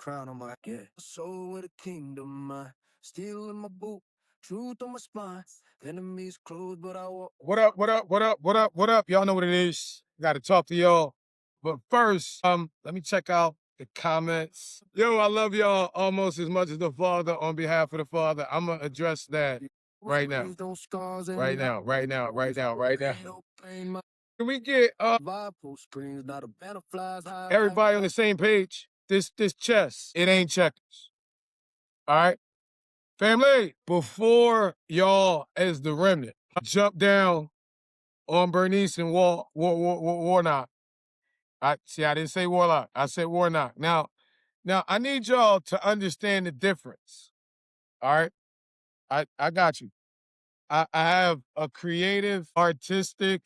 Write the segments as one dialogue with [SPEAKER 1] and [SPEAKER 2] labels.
[SPEAKER 1] crown on my head. Soul with a kingdom, steel in my boot, truth on my spine. Enemies close, but I walk.
[SPEAKER 2] What up, what up, what up, what up, what up? Y'all know what it is. Got to talk to y'all. But first, let me check out the comments. Yo, I love y'all almost as much as the Father. On behalf of the Father, I'm going to address that right now. Right now, right now, right now, right now. Can we get everybody on the same page? This chess, it ain't checkers. All right? Family, before y'all as the remnant jump down on Bernice and Warnock. I didn't say Warlock. I said Warnock. Now, I need y'all to understand the difference. All right? I got you. I have a creative, artistic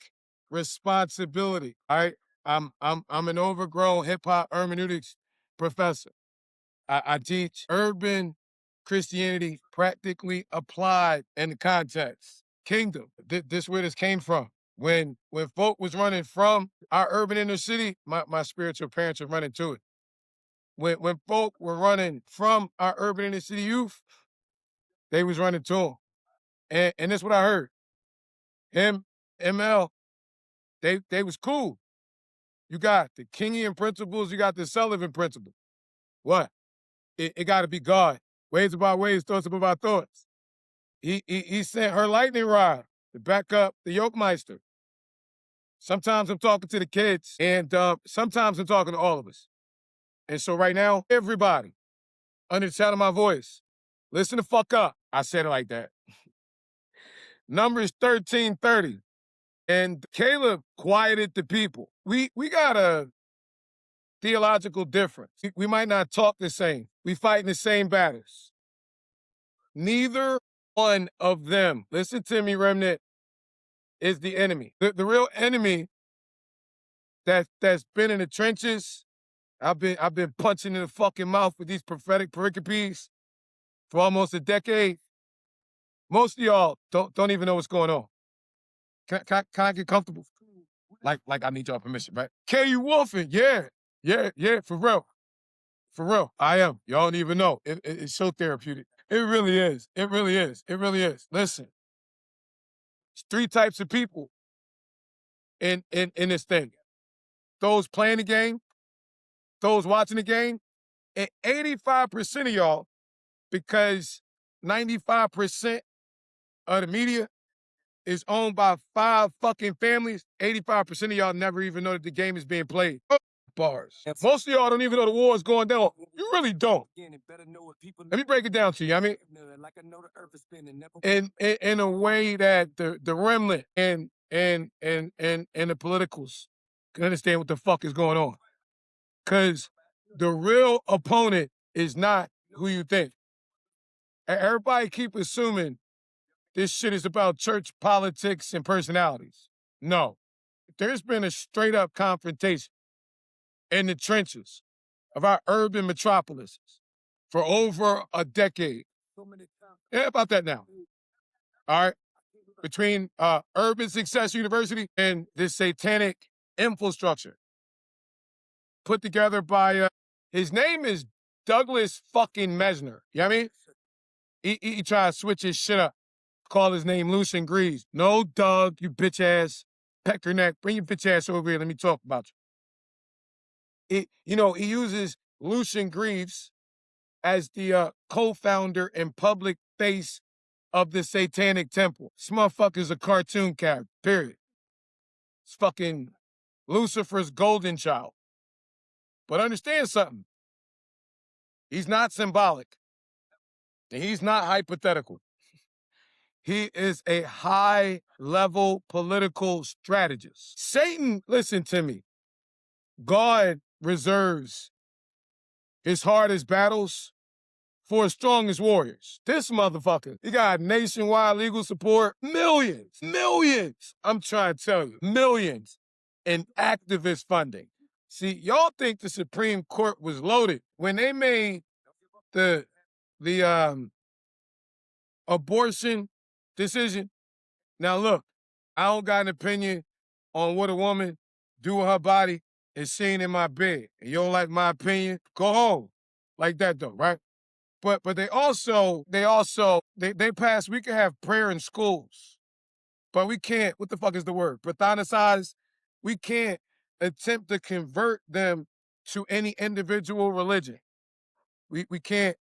[SPEAKER 2] responsibility. All right? I'm an overgrown hip-hop hermeneutics professor. I teach urban Christianity practically applied in the context. Kingdom. This where this came from. When folk was running from our urban inner city, my spiritual parents were running to it. When folk were running from our urban inner city youth, they was running to them. And that's what I heard. Him, ML, they was cool. You got the Kingian principles, you got the Sullivan principle. What? It got to be God. Ways about ways, thoughts about thoughts. He sent her lightning rod to back up the Yokemeister. Sometimes I'm talking to the kids, and sometimes I'm talking to all of us. And so right now, everybody, under the sound of my voice, listen the fuck up. I said it like that. Numbers 13:30. And Caleb quieted the people. We got a theological difference. We might not talk the same. We fight in the same battles. Neither one of them, listen to me, remnant, is the enemy. The real enemy that's been in the trenches, I've been punching in the fucking mouth with these prophetic pericopes for almost a decade. Most of y'all don't even know what's going on. Can I get comfortable? Like I need y'all permission, right? K.U. Wolfen, yeah, for real. For real, I am. Y'all don't even know. It's so therapeutic. It really is. It really is. It really is. Listen, it's three types of people in this thing. Those playing the game, those watching the game, and 85% of y'all, because 95% of the media is owned by 5 fucking families, 85% of y'all never even know that the game is being played. Bars. Most of y'all don't even know the war is going down. You really don't. Let me break it down to you. I mean, in a way that the remnant and the politicals can understand what the fuck is going on. Because the real opponent is not who you think. Everybody keep assuming this shit is about church politics and personalities. No. There's been a straight up confrontation in the trenches of our urban metropolises for over a decade. Yeah, about that now. All right. Between Urban Success University and this satanic infrastructure put together by, his name is Douglas fucking Mesner. You know what I mean? He tried to switch his shit up. Call his name Lucien Greaves. No, Doug, you bitch ass. Peckerneck, bring your bitch ass over here. Let me talk about you. He uses Lucien Greaves as the co-founder and public face of the Satanic Temple. This motherfucker's a cartoon character, period. It's fucking Lucifer's golden child. But understand something. He's not symbolic. And he's not hypothetical. He is a high-level political strategist. Satan, listen to me. God reserves his hardest battles for his strongest warriors. This motherfucker, he got nationwide legal support, millions, I'm trying to tell you, millions in activist funding. See, y'all think the Supreme Court was loaded when they made the abortion decision. Now look, I don't got an opinion on what a woman do with her body is seen in my bed. And you don't like my opinion? Go home. like that though, right? But they pass. We can have prayer in schools, but we can't. What the fuck is the word? Brathanicize. We can't attempt to convert them to any individual religion. We can't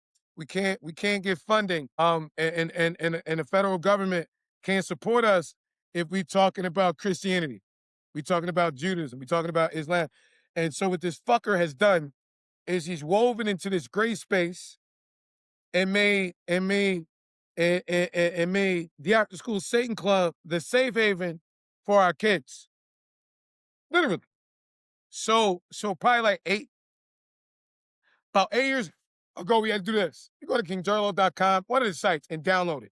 [SPEAKER 2] get funding. And the federal government can't support us if we talking about Christianity. We talking about Judaism. We talking about Islam. And so what this fucker has done is he's woven into this gray space and made the after school Satan Club the safe haven for our kids. Literally. So probably like about 8 years ago, we had to do this. You go to KingJerlo.com, one of the sites, and download it.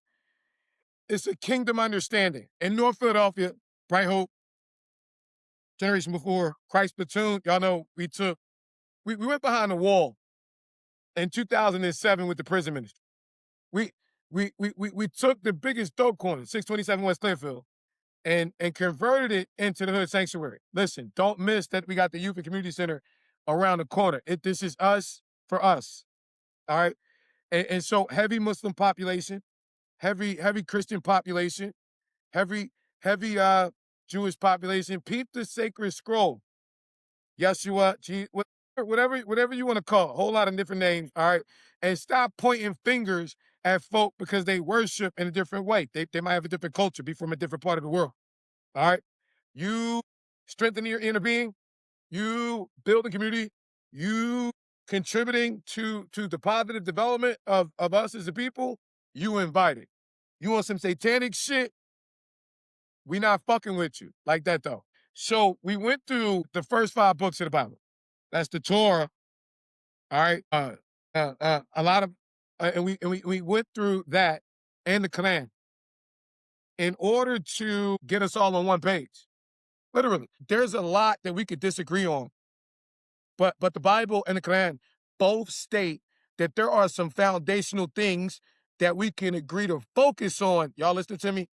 [SPEAKER 2] It's a kingdom understanding. In North Philadelphia, Bright Hope, generation before, Christ Platoon, y'all know we went behind the wall in 2007 with the prison ministry. We took the biggest dope corner, 627 West Clearfield, and converted it into the Hood Sanctuary. Listen, don't miss that we got the Youth and Community Center around the corner. This is us for us, all right? And so heavy Muslim population, heavy Christian population, heavy Jewish population. Peep the sacred scroll. Yeshua, whatever you want to call it. A whole lot of different names, all right? And stop pointing fingers at folk because they worship in a different way. They might have a different culture, be from a different part of the world, all right? You strengthen your inner being. You building community. You contributing to the positive development of us as a people. You invited. You want some satanic shit? We not fucking with you like that though. So we went through the first 5 books of the Bible. That's the Torah. All right. A lot of, and we went through that and the Quran in order to get us all on one page. Literally, there's a lot that we could disagree on, but the Bible and the Quran both state that there are some foundational things that we can agree to focus on. Y'all listen to me.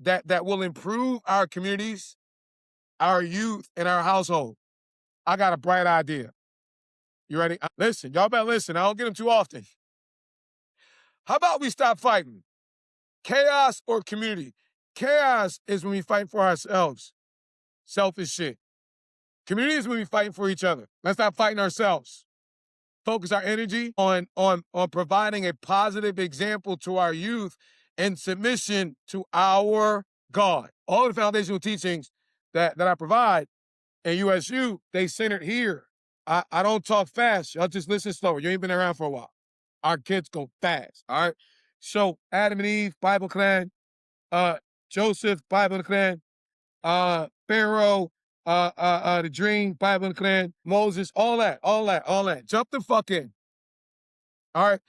[SPEAKER 2] That will improve our communities, our youth, and our household. I got a bright idea. You ready? Listen, y'all better listen. I don't get them too often. How about we stop fighting? Chaos or community? Chaos is when we fight for ourselves. Selfish shit. Community is when we fight for each other. Let's stop fighting ourselves. Focus our energy on providing a positive example to our youth and submission to our God. All the foundational teachings that I provide in USU, they centered here. I don't talk fast. Y'all just listen slower. You ain't been around for a while. Our kids go fast, all right? So Adam and Eve, Bible clan. Joseph, Bible and clan. Pharaoh, the dream, Bible and clan. Moses, all that. Jump the fuck in, all right?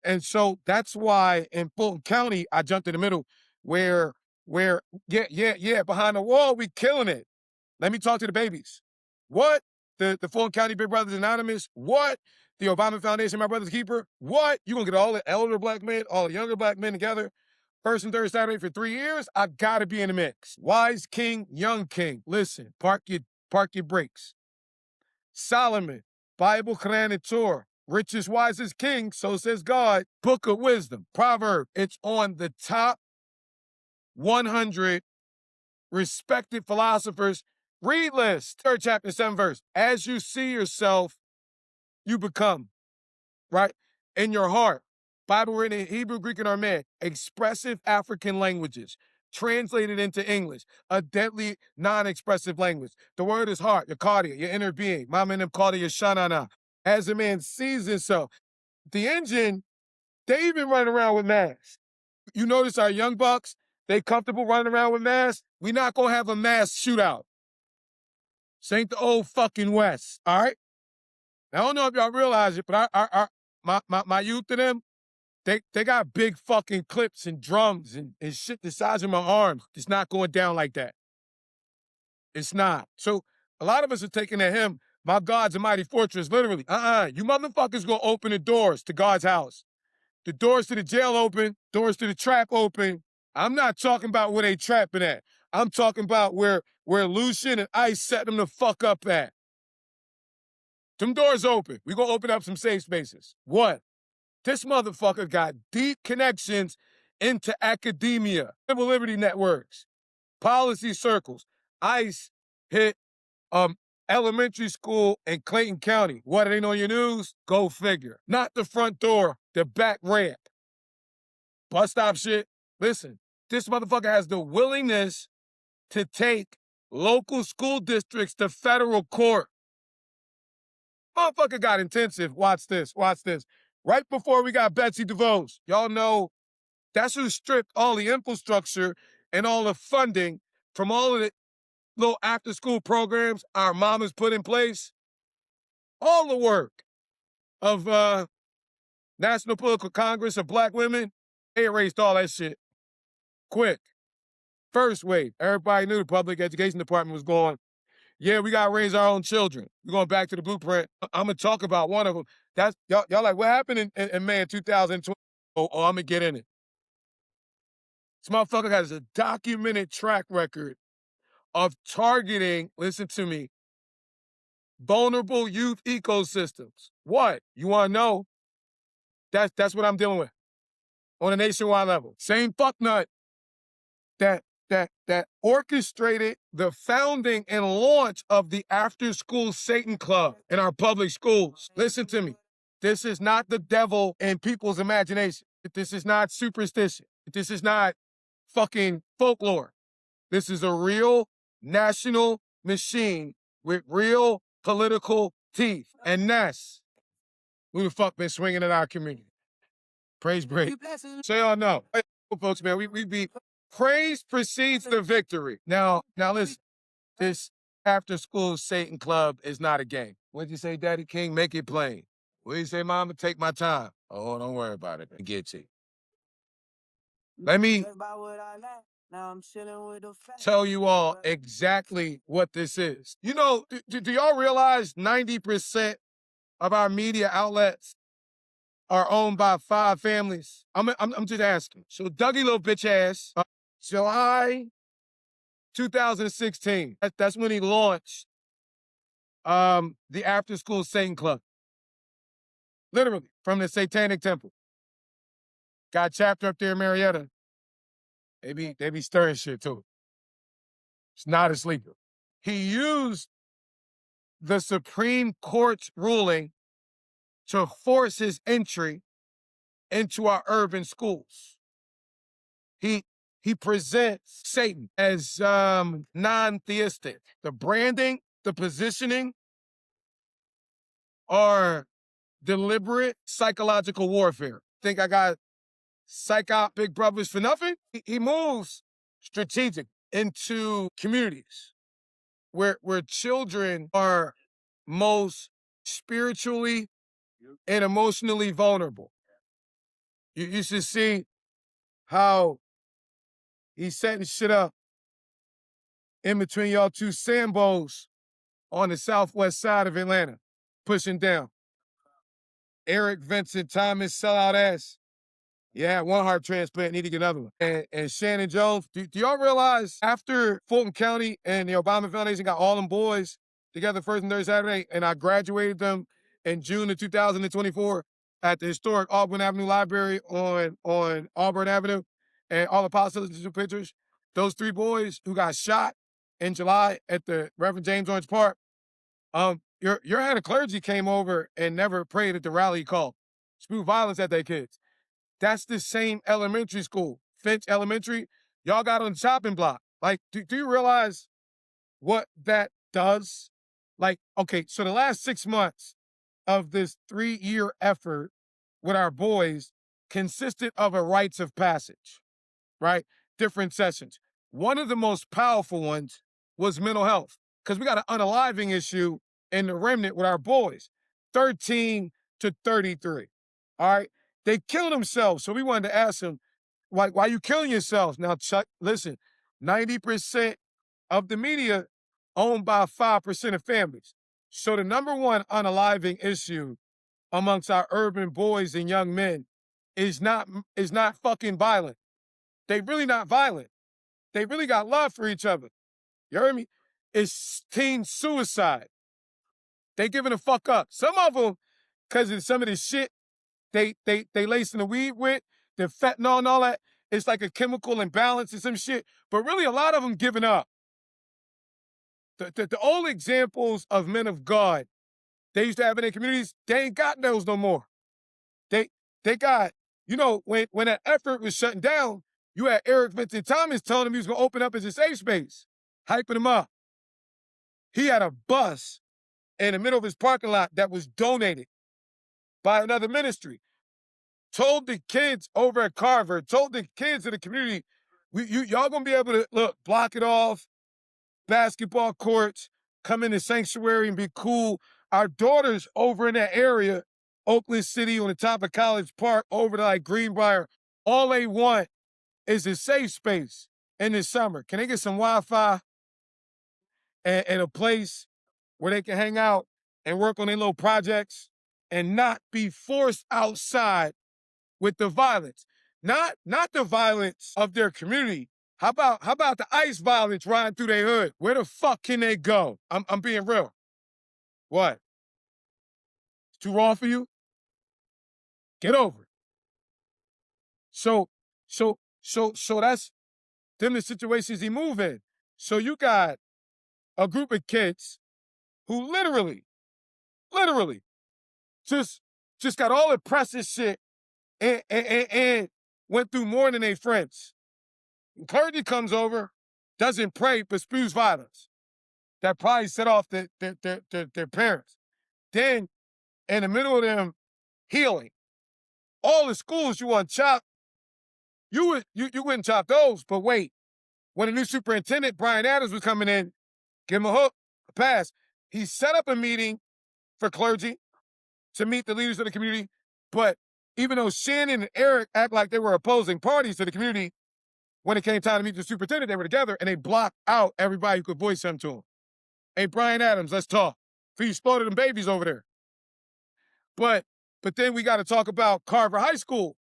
[SPEAKER 2] And so that's why in Fulton County, I jumped in the middle where, behind the wall, we killing it. Let me talk to the babies. What? The Fulton County Big Brothers Anonymous? What? The Obama Foundation, My Brother's Keeper? What? You gonna get all the elder black men, all the younger black men together, first and third Saturday for 3 years? I gotta be in the mix. Wise king, young king. Listen, park your brakes. Solomon, Bible, Quran, and Torah. Richest, wisest king, so says God. Book of Wisdom, Proverb. It's on the top 100 respected philosophers read list. 3rd chapter, 7th verse. As you see yourself, you become, right? In your heart. Bible written in Hebrew, Greek, and Aramaic. Expressive African languages. Translated into English. A deadly non-expressive language. The word is heart, your cardia, your inner being. Mama and them call it your shanana. As a man sees himself. The engine, they even running around with masks. You notice our young bucks, they comfortable running around with masks. We not gonna have a mass shootout. This ain't the old fucking West, all right? I don't know if y'all realize it, but my youth to them, they got big fucking clips and drums and shit the size of my arms. It's not going down like that. It's not. So a lot of us are taking at him, my God's a mighty fortress, literally. You motherfuckers gonna open the doors to God's house. The doors to the jail open, doors to the trap open. I'm not talking about where they trapping at. I'm talking about where Lucien and Ice set them the fuck up at. Them doors open. We gonna open up some safe spaces. One, this motherfucker got deep connections into academia, civil liberty networks, policy circles. ICE hit elementary school in Clayton County. What, it ain't on your news? Go figure. Not the front door, the back ramp. Bus stop shit. Listen, this motherfucker has the willingness to take local school districts to federal court. Motherfucker got intensive. Watch this. Watch this. Right before we got Betsy DeVos, y'all know that's who stripped all the infrastructure and all the funding from all of the little after-school programs our mamas put in place. All the work of National Political Congress of Black Women, they erased all that shit quick. First wave, everybody knew the public education department was going, yeah, we got to raise our own children. We're going back to the blueprint. I'm going to talk about one of them. That's y'all like, what happened in May of 2020? Oh, I'm going to get in it. This motherfucker has a documented track record of targeting, listen to me, vulnerable youth ecosystems. What? You want to know? That's what I'm dealing with on a nationwide level. Same fucknut that orchestrated the founding and launch of the after-school Satan Club in our public schools. Listen to me. This is not the devil in people's imagination. This is not superstition. This is not fucking folklore. This is a real national machine with real political teeth. And that's who the fuck been swinging in our community. Praise break. So y'all know. Hey, folks, man, we be praise precedes the victory. Now listen, this after school Satan Club is not a game. What'd you say, Daddy King? Make it plain. What'd you say, Mama? Take my time. Oh, don't worry about it. I get you. Let me tell you all exactly what this is. You know, do y'all realize 90% of our media outlets are owned by 5 families? I'm just asking. So Dougie little bitch ass, July 2016, that's when he launched the After School Satan Club. Literally, from the Satanic Temple. Got a chapter up there in Marietta. They be stirring shit too. It's not a sleeper. He used the Supreme Court's ruling to force his entry into our urban schools. He presents Satan as non-theistic. The branding, the positioning are deliberate psychological warfare. Think I got psych out big brothers for nothing? He moves strategic into communities where children are most spiritually and emotionally vulnerable. You should see how he's setting shit up in between y'all two Sambos on the southwest side of Atlanta, pushing down. Eric Vincent Thomas, sellout ass. Yeah, one heart transplant, need to get another one. And Shannon Jones, do y'all realize after Fulton County and the Obama Foundation got all them boys together first and third Saturday, and I graduated them in June of 2024 at the historic Auburn Avenue Library on Auburn Avenue, and all the politicians do pictures. Those 3 boys who got shot in July at the Reverend James Orange Park, your head of clergy came over and never prayed at the rally he called. Spew violence at their kids. That's the same elementary school, Finch Elementary. Y'all got on the chopping block. Like, do you realize what that does? Like, okay, so the last 6 months of this 3-year effort with our boys consisted of a rites of passage, right? Different sessions. One of the most powerful ones was mental health, because we got an unaliving issue in the remnant with our boys, 13 to 33, all right? They killed themselves, so we wanted to ask them, why are you killing yourselves? Now, Chuck, listen, 90% of the media owned by 5% of families. So the number one unaliving issue amongst our urban boys and young men is not fucking violent. They really not violent. They really got love for each other. You heard me? It's teen suicide. They giving a fuck up. Some of them, because of some of the shit they lacing the weed with, the fentanyl and all that, it's like a chemical imbalance and some shit. But really, a lot of them giving up. The old examples of men of God they used to have in their communities, they ain't got those no more. They got, you know, when that effort was shutting down, you had Eric Vincent Thomas telling him he was going to open up as a safe space, hyping him up. He had a bus in the middle of his parking lot that was donated by another ministry. Told the kids over at Carver, told the kids in the community, y'all going to be able to, look, block it off, basketball courts, come in the sanctuary and be cool. Our daughters over in that area, Oakland City on the top of College Park, over to like Greenbrier, all they want is a safe space in the summer. Can they get some Wi-Fi and a place where they can hang out and work on their little projects and not be forced outside with the violence? Not the violence of their community. How about the ICE violence riding through their hood? Where the fuck can they go? I'm being real. What? It's too raw for you? Get over it. So that's them the situations he move in. So you got a group of kids who literally just got all the precious shit and went through more than their friends. And clergy comes over, doesn't pray, but spews violence. That probably set off their parents. Then, in the middle of them healing, all the schools you want chopped, you wouldn't chop those, but wait. When the new superintendent, Brian Adams, was coming in, give him a hook, a pass. He set up a meeting for clergy to meet the leaders of the community, but even though Shannon and Eric act like they were opposing parties to the community, when it came time to meet the superintendent, they were together, and they blocked out everybody who could voice something to him. Hey, Brian Adams, let's talk. You exploded them babies over there. But then we got to talk about Carver High School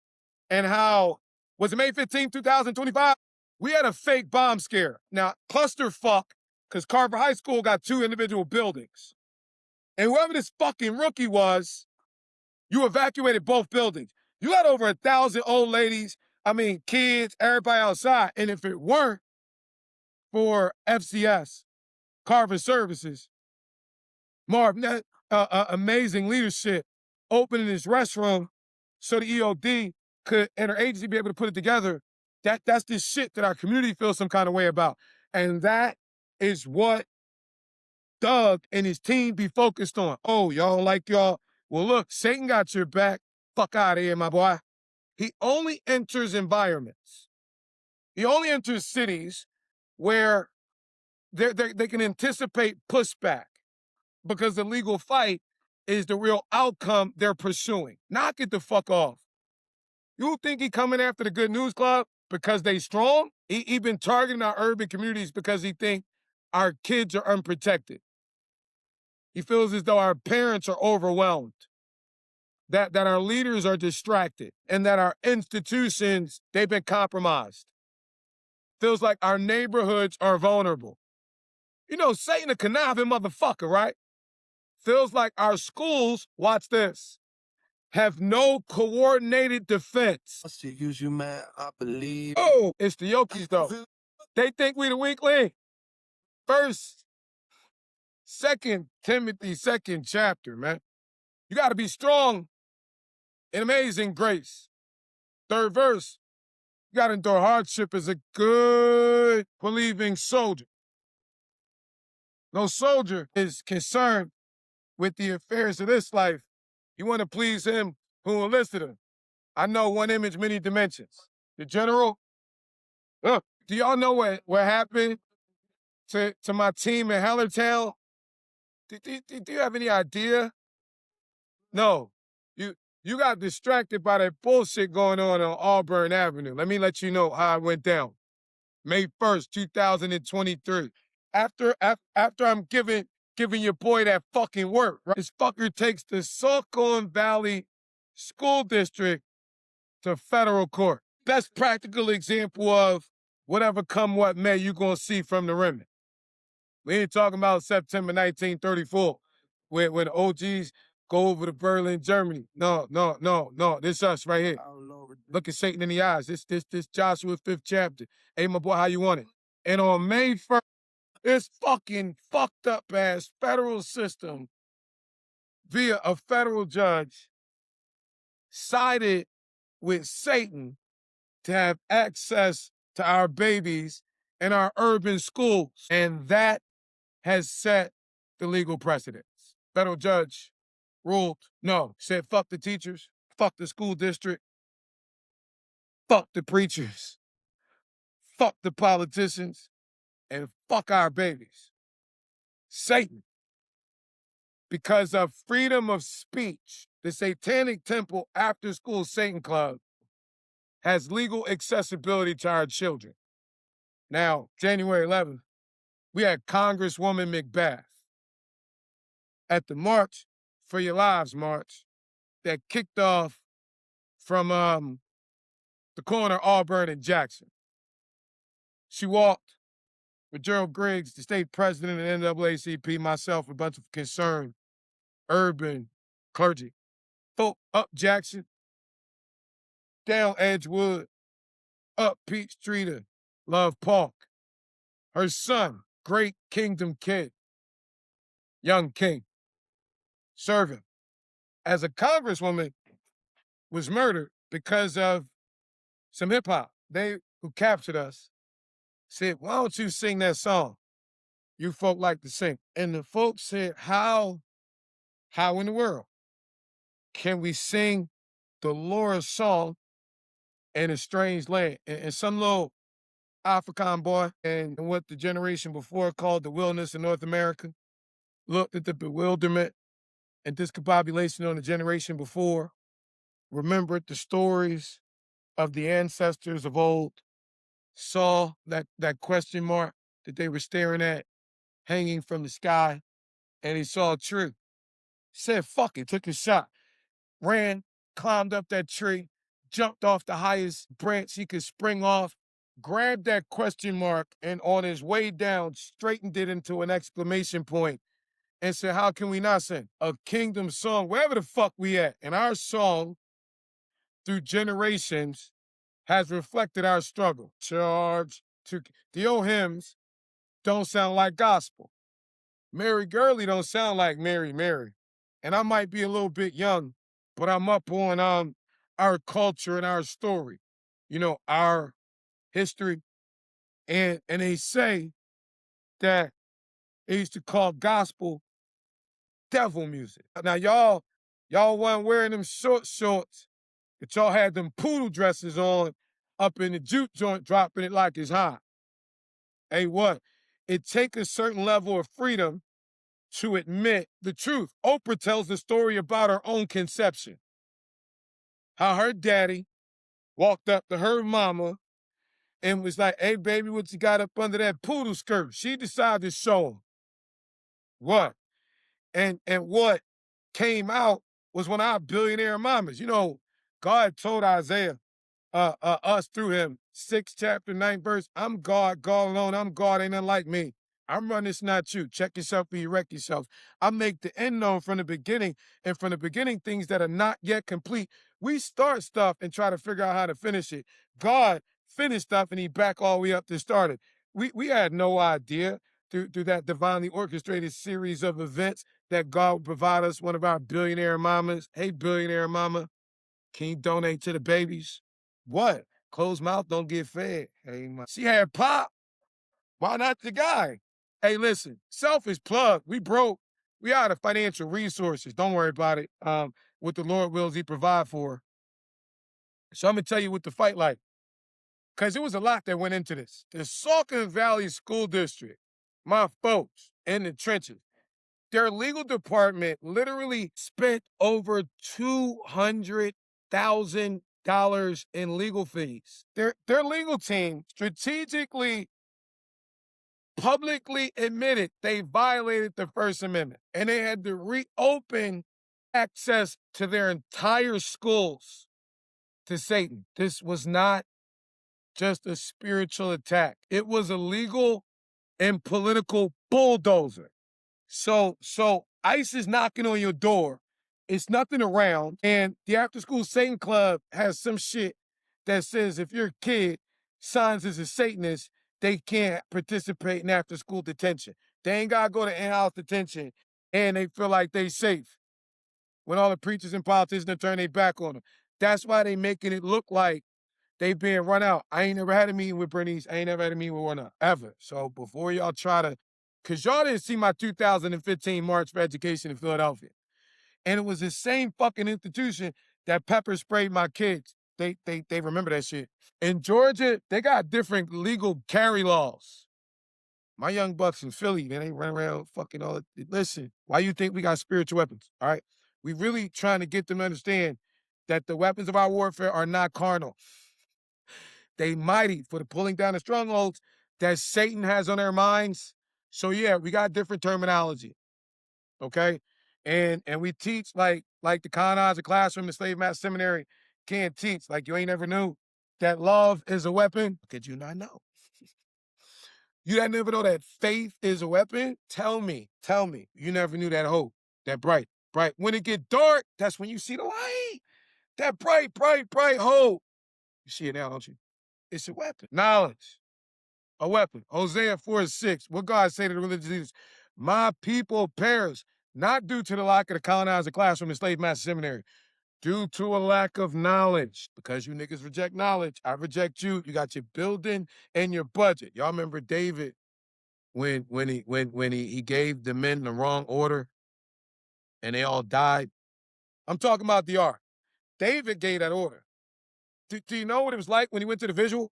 [SPEAKER 2] and how, was it May 15, 2025? We had a fake bomb scare. Now, clusterfuck, because Carver High School got 2 individual buildings. And whoever this fucking rookie was, you evacuated both buildings. You had over 1,000 old ladies, kids, everybody outside. And if it weren't for FCS, Carver Services, Marv, amazing leadership, opening this restroom so the EOD could, and her agency, be able to put it together. That's the shit that our community feels some kind of way about. And that is what Doug and his team be focused on. Oh, y'all don't like y'all? Well, look, Satan got your back. Fuck out of here, my boy. He only enters environments. He only enters cities where they can anticipate pushback because the legal fight is the real outcome they're pursuing. Knock it the fuck off. You think he coming after the Good News Club because they strong? He been targeting our urban communities because he think our kids are unprotected. He feels as though our parents are overwhelmed, that our leaders are distracted, and that our institutions, they've been compromised. Feels like our neighborhoods are vulnerable. You know, Satan a conniving motherfucker, right? Feels like our schools, watch this, have no coordinated defense.
[SPEAKER 1] I still use you, man. I believe.
[SPEAKER 2] Oh, it's the Yokies, though. They think we the weak link. First, 2 Timothy, 2nd chapter, man. You got to be strong in amazing grace. 3rd verse, you got to endure hardship as a good believing soldier. No soldier is concerned with the affairs of this life. You want to please him who enlisted him. I know one image, many dimensions. The general, look, do y'all know what happened to my team in Hellertown? Do you have any idea? No. You got distracted by that bullshit going on Auburn Avenue. Let me let you know how it went down. May 1st, 2023. After I'm giving your boy that fucking work, right? This fucker takes the Saucon Valley School District to federal court. Best practical example of whatever come what may you gonna see from the remnant. We ain't talking about September 1934. where the OGs go over to Berlin, Germany. No. This us right here. Look at Satan in the eyes. This Joshua 5th chapter. Hey, my boy, how you want it? And on May 1st, this fucking fucked up ass federal system via a federal judge sided with Satan to have access to our babies in our urban schools. And that has set the legal precedence. Federal judge ruled no, said fuck the teachers, fuck the school district, fuck the preachers, fuck the politicians, and fuck our babies. Satan. Because of freedom of speech, the Satanic Temple After School Satan Club has legal accessibility to our children. Now, January 11th, we had Congresswoman McBath at the March for Your Lives march that kicked off from the corner of Auburn and Jackson. She walked with Gerald Greaves, the state president of the NAACP, myself, a bunch of concerned urban clergy. Folk up Jackson, down Edgewood, up Peachtree to Love Park. Her son, great kingdom kid, young king, serving as a congresswoman, was murdered because of some hip hop. They who captured us said, why don't you sing that song you folk like to sing? And the folks said, how in the world can we sing the Lord's song in a strange land? And some little African boy and what the generation before called the wilderness in North America looked at the bewilderment and discombobulation on the generation before, remembered the stories of the ancestors of old, saw that question mark that they were staring at hanging from the sky, and he saw a tree. Said, fuck it, took a shot, ran, climbed up that tree, jumped off the highest branch he could spring off, grabbed that question mark, and on his way down, straightened it into an exclamation point and said, how can we not sing a kingdom song wherever the fuck we at? And our song, through generations, has reflected our struggle. Charge to the old hymns don't sound like gospel. Mary Gurley don't sound like Mary Mary. And I might be a little bit young, but I'm up on our culture and our story, our history. And they say that they used to call gospel devil music. Now y'all weren't wearing them short shorts, but y'all had them poodle dresses on up in the juke joint, dropping it like it's hot. Hey, what? It takes a certain level of freedom to admit the truth. Oprah tells the story about her own conception. How her daddy walked up to her mama and was like, hey, baby, what you got up under that poodle skirt? She decided to show him. What? And what came out was one of our billionaire mamas. God told Isaiah, us through him, 6th chapter, 9th verse, I'm God alone. I'm God, ain't nothing like me. I'm running, it's not you. Check yourself or you wreck yourself. I make the end known from the beginning, and from the beginning, things that are not yet complete. We start stuff and try to figure out how to finish it. God finished stuff and he back all the way up to start it. We had no idea through that divinely orchestrated series of events that God would provide us one of our billionaire mamas. Hey, billionaire mama, can you donate to the babies? What? Closed mouth don't get fed. Hey, she had pop. Why not the guy? Hey, listen, selfish plug. We broke. We out of financial resources. Don't worry about it. What the Lord wills, he provide for. So I'm going to tell you what the fight like. Because there was a lot that went into this. The Saucon Valley School District, my folks in the trenches, their legal department literally spent over $200,000 in legal fees. Their legal team strategically, publicly admitted they violated the First Amendment, and they had to reopen access to their entire schools to Satan. This was not just a spiritual attack. It was a legal and political bulldozer. So ICE is knocking on your door. It's nothing around. And the after school Satan club has some shit that says if your kid signs as a Satanist, they can't participate in after school detention. They ain't got to go to in-house detention, and they feel like they safe when all the preachers and politicians turn their back on them. That's why they making it look like they being run out. I ain't never had a meeting with Bernice. I ain't never had a meeting with Warnock, ever. So before y'all try to, because y'all didn't see my 2015 March for Education in Philadelphia. And it was the same fucking institution that pepper sprayed my kids. They remember that shit. In Georgia, they got different legal carry laws. My young bucks in Philly, man, they run around fucking all. Listen, why you think we got spiritual weapons? All right, we really trying to get them to understand that the weapons of our warfare are not carnal. They mighty for the pulling down the strongholds that Satan has on their minds. So yeah, we got different terminology. Okay, and we teach like the colonizer classroom, the slave master seminary can't teach. Like you ain't never knew that love is a weapon. Could you not know? You that never know that faith is a weapon? Tell me. You never knew that hope, that bright. When it get dark, that's when you see the light. That bright hope. You see it now, don't you? It's a weapon. Knowledge, a weapon. Hosea 4:6. What God say to the religious leaders? My people perish, not due to the lack of the colonizer classroom and slave master seminary, due to a lack of knowledge. Because you niggas reject knowledge, I reject you. You got your building and your budget. Y'all remember David when he gave the men the wrong order and they all died? I'm talking about the ark. David gave that order. Do you know what it was like when he went to the visual?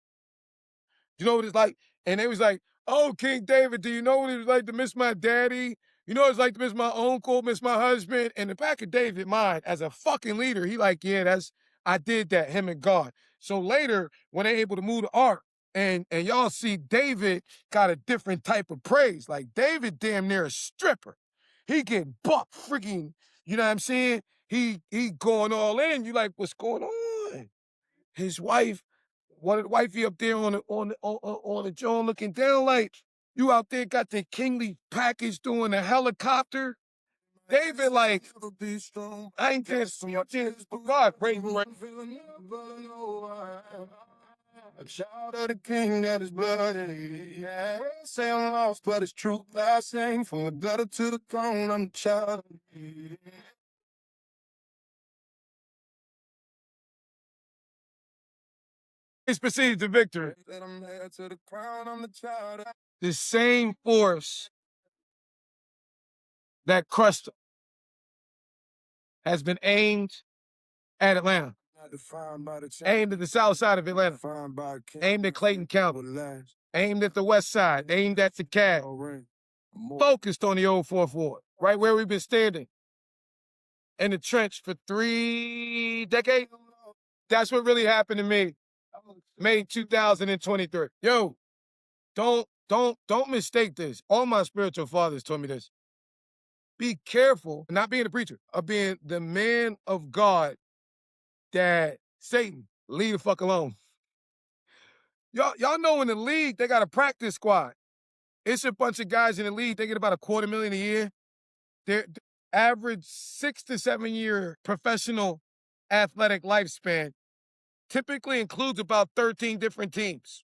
[SPEAKER 2] You know what it's like? And they was like, oh, King David, do you know what it was like to miss my daddy? You know what it's like to miss my uncle, miss my husband? And the back of David's mind, as a fucking leader, he like, yeah, I did that, him and God. So later, when they're able to move the ark, and y'all see David got a different type of praise. Like David damn near a stripper. He get buck freaking, you know what I'm saying? He going all in. You like, what's going on? His wife, wanted wifey up there on the John looking down like, you out there got the kingly package doing the helicopter. David like, I ain't dancing your tears, but God praise me.
[SPEAKER 1] A child of the king that is bloody. Yeah, say I'm lost, but it's true. I sing from the gutter to the throne. I'm the child of the king.
[SPEAKER 2] It's precedes the victory. The same force that crushed him has been aimed at Atlanta, aimed at the south side of Atlanta, aimed at Clayton County, aimed at the west side, aimed at the CAD, focused on the old 4th Ward, right where we've been standing in the trench for 3 decades. That's what really happened to me, May 2023. Yo, don't mistake this. All my spiritual fathers told me this. Be careful, not being a preacher, of being the man of God that Satan, leave the fuck alone. Y'all know in the league, they got a practice squad. It's a bunch of guys in the league, they get about $250,000 a year. Their average 6 to 7 year professional athletic lifespan typically includes about 13 different teams.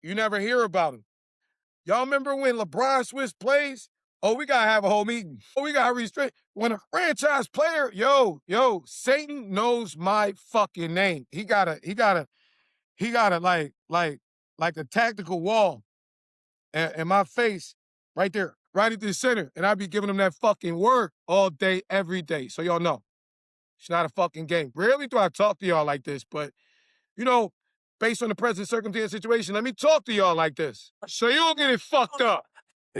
[SPEAKER 2] You never hear about them. Y'all remember when LeBron switched plays? Oh, we gotta have a whole meeting. Oh, we gotta restrict. When a franchise player, yo, Satan knows my fucking name. He got a like a tactical wall in my face right there, right at the center. And I be giving him that fucking word all day, every day. So y'all know, it's not a fucking game. Rarely do I talk to y'all like this, but, you know, based on the present circumstance situation, let me talk to y'all like this. So you don't get it fucked up.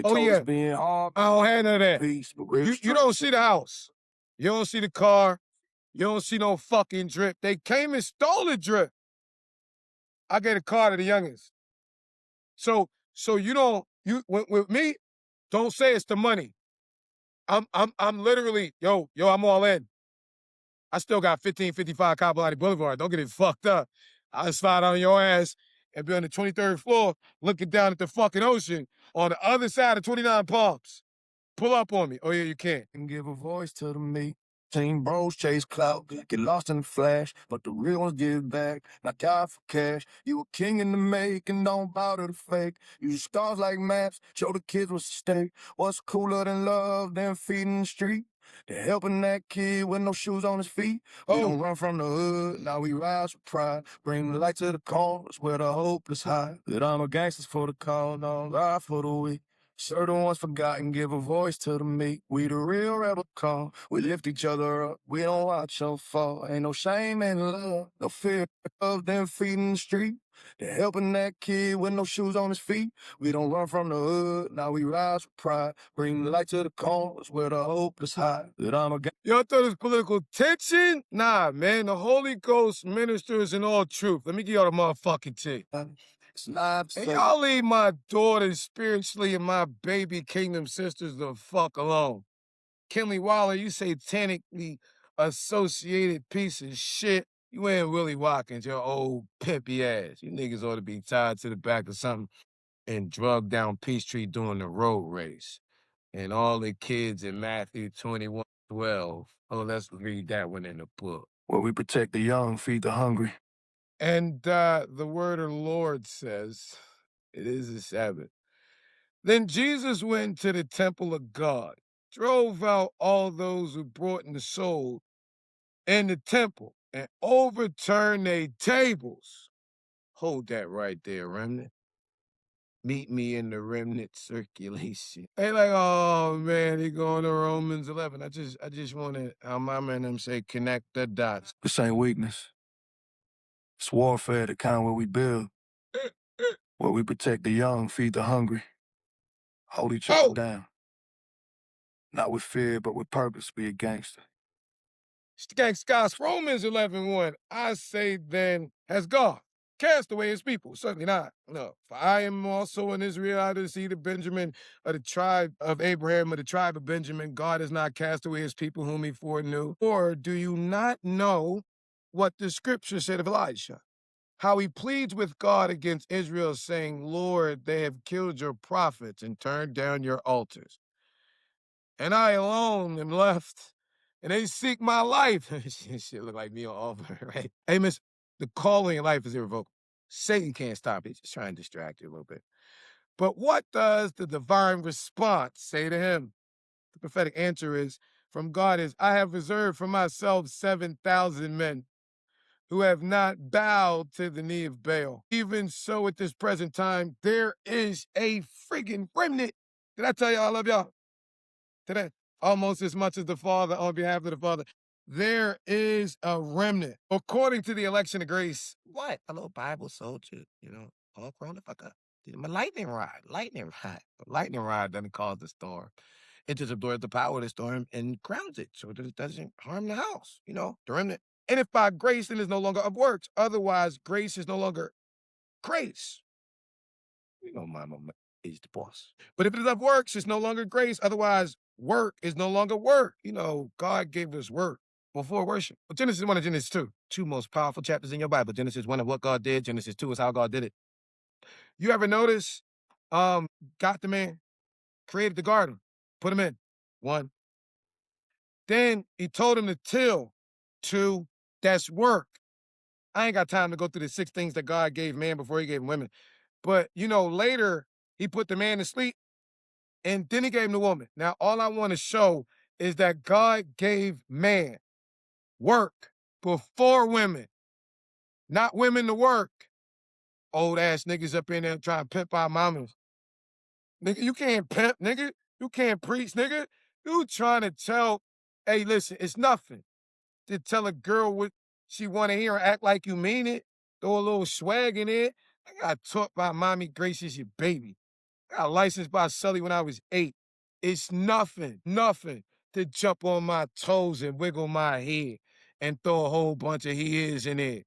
[SPEAKER 2] Oh, yeah. I don't have none of that. You don't see the house. You don't see the car. You don't see no fucking drip. They came and stole the drip. I gave a car to the youngest. So you don't, with me, don't say it's the money. I'm literally, yo, I'm all in. I still got 1555 Caballotti Boulevard. Don't get it fucked up. I'll slide on your ass and be on the 23rd floor looking down at the fucking ocean on the other side of 29 Palms. Pull up on me. Oh, yeah, you can't.
[SPEAKER 1] And give a voice to the meek. Team bros chase clout, get lost in the flash, but the real ones give back, not die for cash. You a king in the making, don't bow to the fake. Use stars like maps, show the kids what's at stake. What's cooler than love, than feeding the street? They're helping that kid with no shoes on his feet. We don't run from the hood, now we rise with pride. Bring the light to the corners where the hope is high. That I'm a gangsters for the call, don't lie for the weak. Certain ones forgotten, give a voice to the meek. We the real rebel call. We lift each other up. We don't watch them fall. Ain't no shame in love, no fear of them feeding the street. They're helping that kid with no shoes on his feet. We don't run from the hood, now we rise with pride. Bring the light to the corners where the hope is high. That I'm a
[SPEAKER 2] Y'all thought it was political tension? Nah, man. The Holy Ghost ministers in all truth. Let me give y'all the motherfucking tea.
[SPEAKER 1] It's not
[SPEAKER 2] And
[SPEAKER 1] safe.
[SPEAKER 2] y'all leave my daughters spiritually and my baby kingdom sisters the fuck alone. Kenley Waller, you satanically associated piece of shit. You ain't Willie Watkins, your old pimpy ass. You niggas ought to be tied to the back of something and drugged down Peachtree during the road race. And all the kids in Matthew 21:12. Oh, let's read that one in the book.
[SPEAKER 1] Where we protect the young, feed the hungry.
[SPEAKER 2] And the word of the Lord says, it is the Sabbath. Then Jesus went to the temple of God, drove out all those who brought in the soul in the temple, and overturned their tables. Hold that right there, remnant. Meet me in the remnant circulation. They like, oh man, he going to Romans 11. I just want to, how my man them say, connect the dots.
[SPEAKER 1] This ain't weakness. It's warfare, the kind where we build. Where we protect the young, feed the hungry. Hold each other down. Not with fear, but with purpose, be a gangster.
[SPEAKER 2] Scott, Romans 11:1. I say then, has God cast away his people? Certainly not. No. For I am also an Israelite of the seed of Benjamin, of the tribe of Abraham, of the tribe of Benjamin. God has not cast away his people whom he foreknew. Or do you not know what the scripture said of Elijah? How he pleads with God against Israel, saying, Lord, they have killed your prophets and turned down your altars. And I alone am left, and they seek my life. Shit look like me on Auburn, right? Hey, miss, the calling in life is irrevocable. Satan can't stop it. Just try and distract you a little bit. But what does the divine response say to him? The prophetic answer is, from God is, I have reserved for myself 7,000 men who have not bowed to the knee of Baal. Even so, at this present time, there is a friggin' remnant. Did I tell y'all I love y'all? Today, almost as much as the Father on behalf of the Father. There is a remnant. According to the election of grace, what? A little Bible soldier, all grown the fuck up. My lightning rod. Lightning rod doesn't cause the storm. It just absorbs the power of the storm and grounds it so that it doesn't harm the house, the remnant. And if by grace, then it's no longer of works. Otherwise, grace is no longer grace. Mama is the boss. But if it is of works, it's no longer grace. Otherwise, work is no longer work. God gave us work before worship. Well, Genesis 1 and Genesis 2, two most powerful chapters in your Bible. Genesis 1 is what God did. Genesis 2 is how God did it. You ever notice, got the man, created the garden, put him in, 1. Then he told him to till, 2, that's work. I ain't got time to go through the 6 things that God gave man before he gave women. But, later he put the man to sleep and then he gave him the woman. Now, all I want to show is that God gave man work before women, not women to work. Old ass niggas up in there trying to pimp our mamas. Nigga, you can't pimp, nigga. You can't preach, nigga. You trying to tell, hey, listen, it's nothing to tell a girl what she want to hear and act like you mean it. Throw a little swag in it. I got taught by Mommy Gracious, your baby. I got licensed by Sully when I was 8. It's nothing to jump on my toes and wiggle my head and throw a whole bunch of he is in it.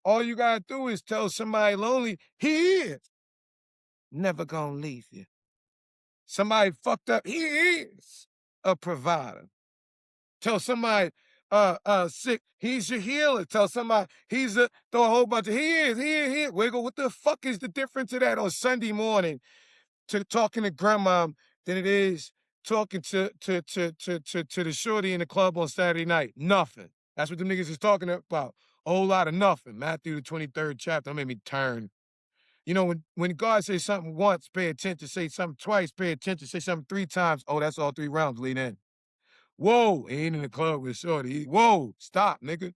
[SPEAKER 2] All you gotta do is tell somebody lonely, he is never gonna leave you. Somebody fucked up, he is a provider. Tell somebody sick, he's your healer. Tell somebody throw a whole bunch of he is. Wiggle, what the fuck is the difference of that on Sunday morning to talking to grandma than it is talking to the shorty in the club on Saturday night? Nothing. That's what them niggas is talking about. A whole lot of nothing. Matthew the 23rd chapter. That made me turn. You know, when God says something once, pay attention. Say something twice, pay attention. Say something 3 times. Oh, that's all 3 rounds. Lean in. Whoa, he ain't in the club with shorty. Whoa, stop, nigga.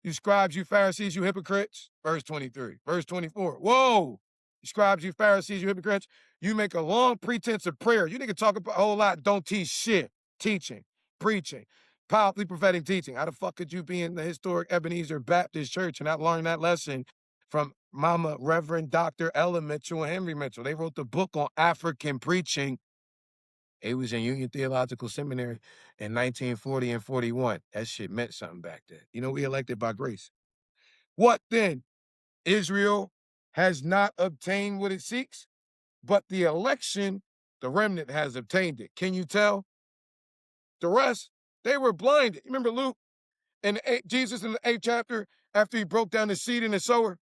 [SPEAKER 2] You scribes, you Pharisees, you hypocrites. Verse 23. Verse 24. Whoa. You scribes, you Pharisees, you hypocrites. You make a long pretense of prayer. You nigga talk about a whole lot, don't teach shit. Teaching, preaching, powerfully prophetic teaching. How the fuck could you be in the historic Ebenezer Baptist Church and not learn that lesson from Mama Reverend Dr. Ella Mitchell and Henry Mitchell? They wrote the book on African preaching. It was in Union Theological Seminary in 1940 and 41. That shit meant something back then. You know, we elected by grace. What then? Israel has not obtained what it seeks, but the election, the remnant, has obtained it. Can you tell? The rest, they were blinded. You remember Luke and Jesus in the 8th chapter, after he broke down the seed and the sower,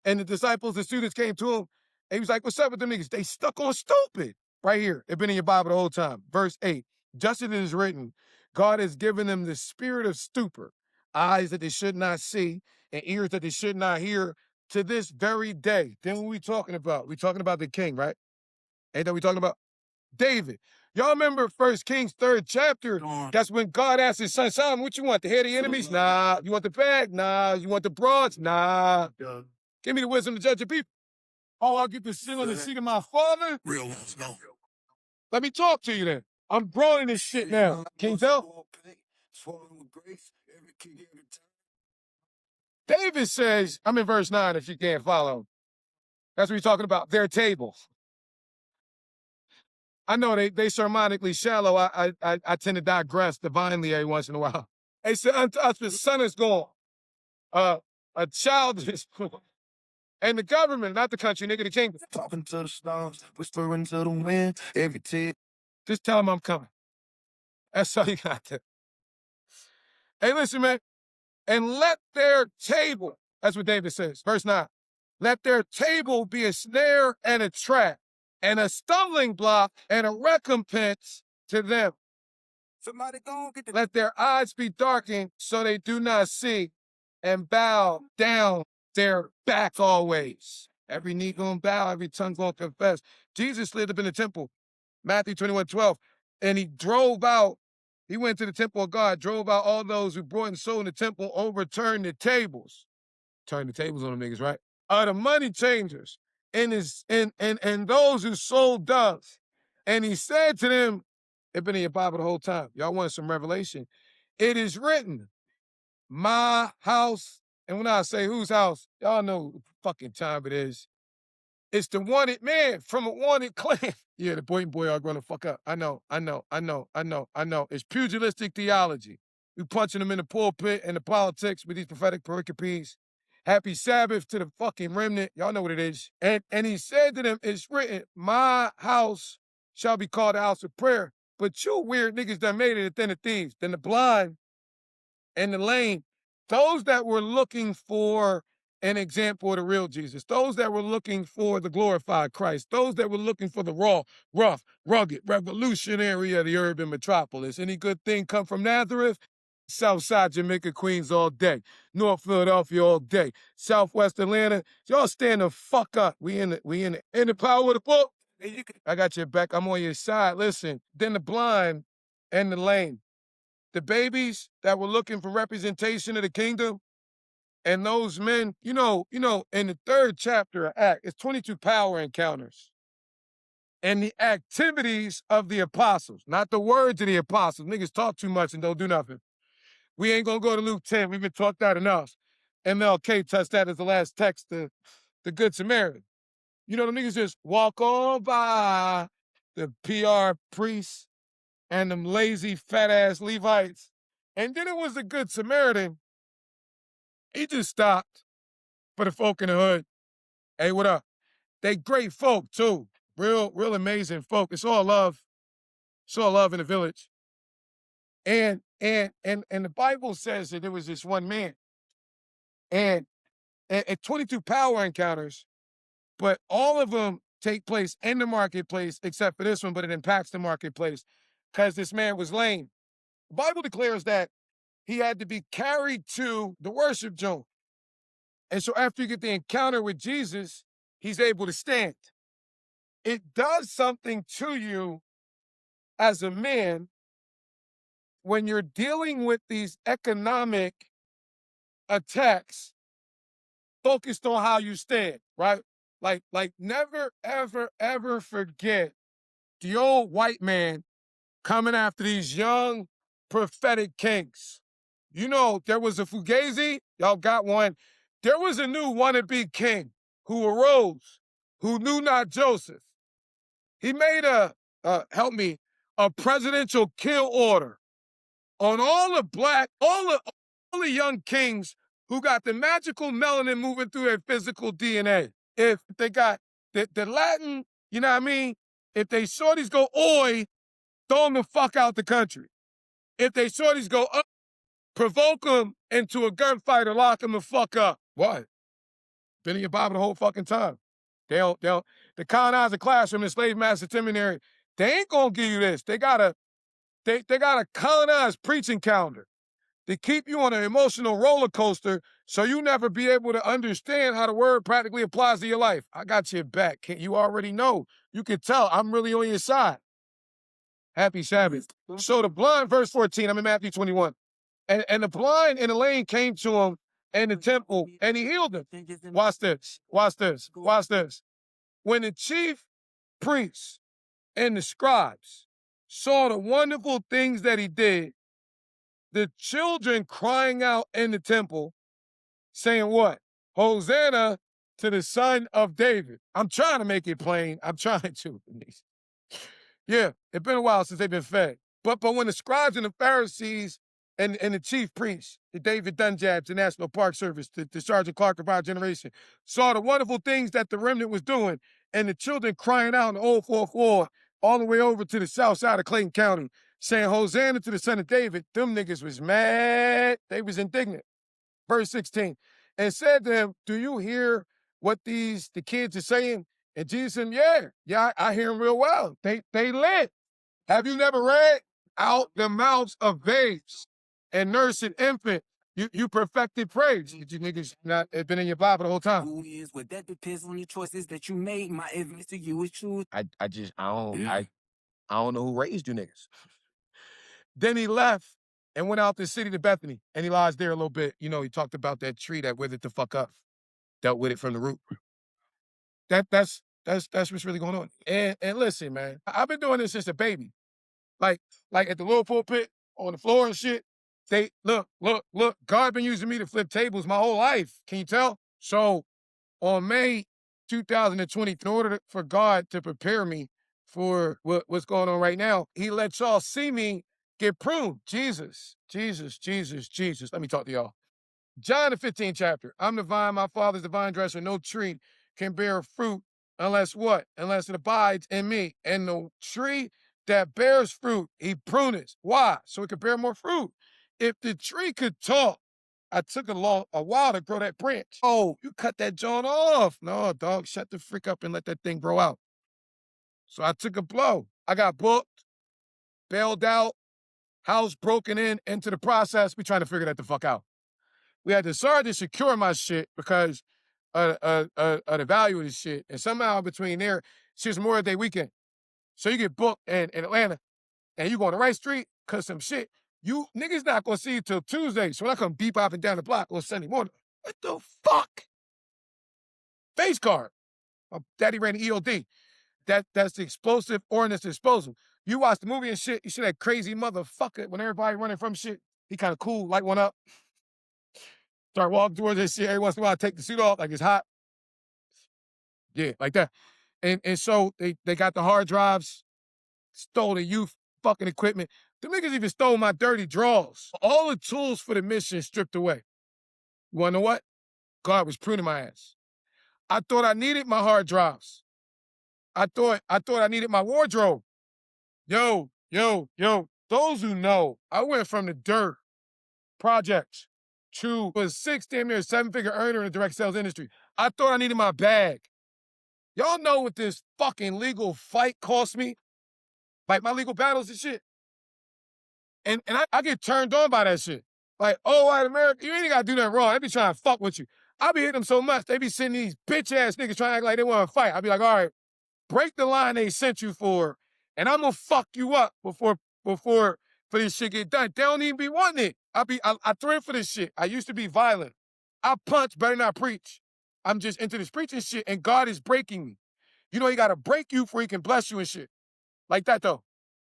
[SPEAKER 2] and the disciples, the students came to him, and he was like, what's up with them niggas? They stuck on stupid. Right here, it's been in your Bible the whole time. Verse 8, just as it is written, God has given them the spirit of stupor, eyes that they should not see, and ears that they should not hear, to this very day. Then what we talking about? We talking about the king, right? Ain't that we talking about? David. Y'all remember 1 Kings 3rd chapter? That's when God asked his son, Solomon, what you want, the head of the enemies? Nah. You want the bag? Nah. You want the broads? Nah. Give me the wisdom to judge the people. Oh, I'll get the seal on the seat of my father? Real ones, no. Let me talk to you then. I'm growing this shit now. Can you tell? David says, I'm in verse 9 if you can't follow. That's what he's talking about, their tables. I know they sermonically shallow. I tend to digress divinely every once in a while. They said, unto us the son is gone. A child is and the government, not the country, nigga, the kingdom.
[SPEAKER 1] Talking to the stars, whispering to the wind, every tear.
[SPEAKER 2] Just tell them I'm coming. That's all you got to. Hey, listen, man. And let their table, that's what David says, verse 9. Let their table be a snare and a trap, and a stumbling block and a recompense to them.
[SPEAKER 1] Somebody go get the...
[SPEAKER 2] Let their eyes be darkened so they do not see, and bow down their back always. Every knee gonna bow, every tongue gonna confess. Jesus lived up in the temple, Matthew 21:12, and he drove out, he went to the temple of God, drove out all those who brought and sold in the temple, overturned the tables. Turned the tables on them niggas, right? The money changers and those who sold doves. And he said to them, it's been in your Bible the whole time. Y'all want some revelation? It is written, my house, and when I say whose house, y'all know what fucking time it is. It's the wanted man from a wanted clan. Yeah, the boy and boy are going to fuck up. I know. It's pugilistic theology. We punching them in the pulpit and the politics with these prophetic pericopes. Happy Sabbath to the fucking remnant. Y'all know what it is. And he said to them, it's written, my house shall be called a house of prayer. But you weird niggas done made it a den of thieves. Then the blind and the lame, those that were looking for an example of the real Jesus, those that were looking for the glorified Christ, those that were looking for the raw, rough, rugged, revolutionary of the urban metropolis. Any good thing come from Nazareth? Southside Jamaica, Queens all day. North Philadelphia all day. Southwest Atlanta, y'all stand the fuck up. We in the power of the book. I got your back. I'm on your side. Listen, then the blind and the lame, the babies that were looking for representation of the kingdom, and those men, you know, in the 3rd chapter of Acts, it's 22 power encounters. And the activities of the apostles, not the words of the apostles. Niggas talk too much and don't do nothing. We ain't gonna go to Luke 10. We've been taught that enough. MLK touched that as the last text, the Good Samaritan. You know, the niggas just walk on by the PR priests and them lazy, fat-ass Levites. And then it was the Good Samaritan. He just stopped for the folk in the hood. Hey, what up? They great folk, too. Real amazing folk. It's all love. It's all love in the village. And the Bible says that there was this one man. And 22 power encounters, but all of them take place in the marketplace, except for this one, but it impacts the marketplace because this man was lame. The Bible declares that he had to be carried to the worship zone. And so after you get the encounter with Jesus, he's able to stand. It does something to you as a man when you're dealing with these economic attacks focused on how you stand, right? Like never, ever, ever forget the old white man coming after these young prophetic kings. You know, there was a Fugazi, y'all got one. There was a new wannabe king who arose, who knew not Joseph. He made a presidential kill order on all the young kings who got the magical melanin moving through their physical DNA. If they got the Latin, you know what I mean? If they shorties go oi, throw them the fuck out the country. If they shorties go up, provoke them into a gunfight or lock them the fuck up. What? Been in your Bible the whole fucking time. They don't, the colonizer classroom, the slave master seminary, they ain't gonna give you this. They got a colonized preaching calendar to keep you on an emotional roller coaster so you never be able to understand how the word practically applies to your life. I got your back. You already know. You can tell I'm really on your side. Happy Sabbath. So the blind, verse 14, I'm in Matthew 21. And the blind in the lane came to him in the temple and he healed them. Watch this. Watch this. Watch this. When the chief priests and the scribes saw the wonderful things that he did, the children crying out in the temple, saying what? Hosanna to the Son of David. I'm trying to make it plain. I'm trying to. Yeah, it's been a while since they've been fed. But when the scribes and the Pharisees and the chief priests, the David Dunjabs, the National Park Service, the Sergeant Clark of our generation, saw the wonderful things that the remnant was doing, and the children crying out in the old fourth ward, all the way over to the south side of Clayton County, saying Hosanna to the Son of David, them niggas was mad. They was indignant. Verse 16, and said to him, do you hear what the kids are saying? And Jesus said, yeah, I hear them real well. They lit. Have you never read out the mouths of babes and nursing infant? You perfected praise. Did you niggas not have been in your Bible the whole time?
[SPEAKER 3] Who is what? That depends on the choices that you made. My advice to you is true.
[SPEAKER 1] I don't know who raised you niggas.
[SPEAKER 2] Then he left and went out the city to Bethany, and he lies there a little bit. You know, he talked about that tree that withered the fuck up, dealt with it from the root. That's what's really going on. And listen, man, I've been doing this since a baby. Like at the little pulpit on the floor and shit. They look. God been using me to flip tables my whole life. Can you tell? So on May 2020, in order for God to prepare me for what's going on right now, he let y'all see me get pruned. Jesus. Let me talk to y'all. John the 15th chapter. I'm the vine, my father's the vine dresser. No tree can bear fruit unless what? Unless it abides in me. And the tree that bears fruit, he pruneth. Why? So it could bear more fruit. If the tree could talk, I took a while to grow that branch. Oh, you cut that joint off. No, dog, shut the frick up and let that thing grow out. So I took a blow. I got booked, bailed out, house broken into the process. We trying to figure that the fuck out. We had to sergeant secure my shit because of the value of this shit. And somehow between there, shit's Memorial Day weekend. So you get booked in Atlanta and you go on the right street because some shit, you niggas not going to see you till Tuesday. So when I come bebopping down the block on Sunday morning, what the fuck? Face card. My daddy ran the EOD. That's the explosive ordnance disposal. You watch the movie and shit, you see that crazy motherfucker when everybody running from shit. He kind of cool, light one up. Start walking towards this shit. Every once in a while, I take the suit off like it's hot. Yeah, like that. And so they got the hard drives, stole the youth fucking equipment. The niggas even stole my dirty drawers. All the tools for the mission stripped away. You wanna know what? God was pruning my ass. I thought I needed my hard drives. I thought I needed my wardrobe. Yo. Those who know, I went from the dirt projects to a 6, damn near 7-figure earner in the direct sales industry. I thought I needed my bag. Y'all know what this fucking legal fight cost me? Like my legal battles and shit. And I get turned on by that shit. Like, oh, white America, you ain't gotta do nothing wrong. They be trying to fuck with you. I be hitting them so much, they be sending these bitch ass niggas trying to act like they want to fight. I be like, all right, break the line they sent you for, and I'm gonna fuck you up before for this shit get done. They don't even be wanting it. I thread for this shit. I used to be violent. I punch, better not preach. I'm just into this preaching shit, and God is breaking me. You know, he gotta break you before he can bless you and shit. Like that though.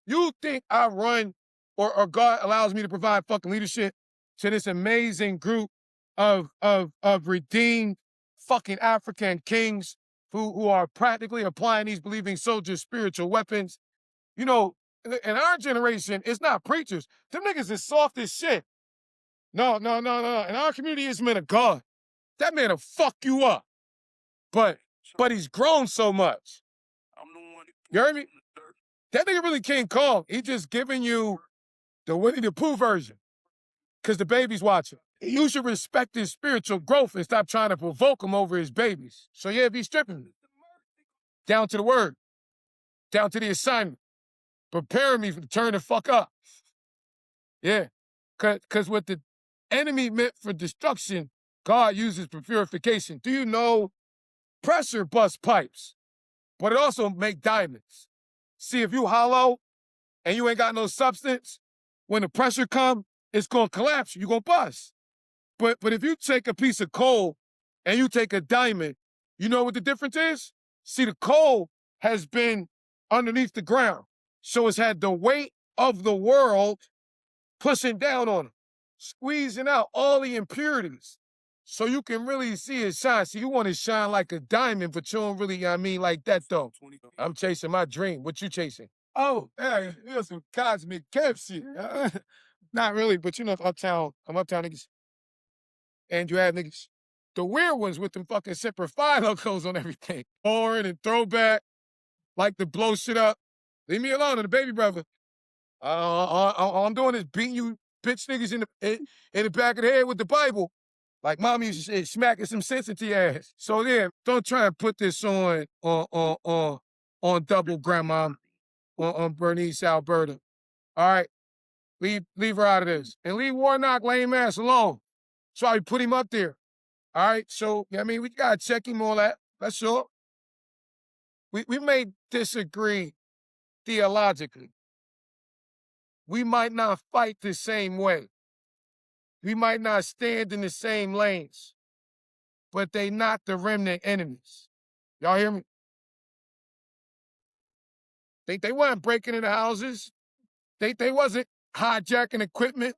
[SPEAKER 2] You think I run or God allows me to provide fucking leadership to this amazing group of redeemed fucking African kings who are practically applying these believing soldiers spiritual weapons. You know, in our generation, it's not preachers. Them niggas is soft as shit. No. In our community, it's men of God. That man'll fuck you up. But he's grown so much. You heard me? That nigga really King Kong. He just giving you the Winnie the Pooh version. Because the baby's watching. You should respect his spiritual growth and stop trying to provoke him over his babies. So yeah, be stripping me. Down to the word. Down to the assignment. Preparing me to turn the fuck up. Yeah. Because what the enemy meant for destruction, God uses for purification. Do you know pressure busts pipes, but it also make diamonds? See, if you hollow and you ain't got no substance, when the pressure come, it's gonna collapse. You're gonna bust. But if you take a piece of coal and you take a diamond, you know what the difference is? See, the coal has been underneath the ground. So it's had the weight of the world pushing down on it, squeezing out all the impurities. So you can really see it shine. See, you want to shine like a diamond, but you don't really, like that though. I'm chasing my dream. What you chasing? Oh, hey, here's some cosmic cap shit. Not really, but you know, I'm uptown niggas. And you have niggas. The weird ones with them fucking Semper Fi logos on everything. Foreign and throwback, like to blow shit up. Leave me alone, the baby brother. All I'm doing is beating you bitch niggas in the back of the head with the Bible. Like mommy used to say, smacking some sense into your ass. So yeah, don't try and put this on double grandma, on Bernice, Alberta. All right? Leave her out of this. And leave Warnock lame ass alone. So I put him up there. All right? So, we gotta check him all that. That's sure. We may disagree theologically. We might not fight the same way. We might not stand in the same lanes. But they not the remnant enemies. Y'all hear me? They weren't breaking into houses. They wasn't hijacking equipment,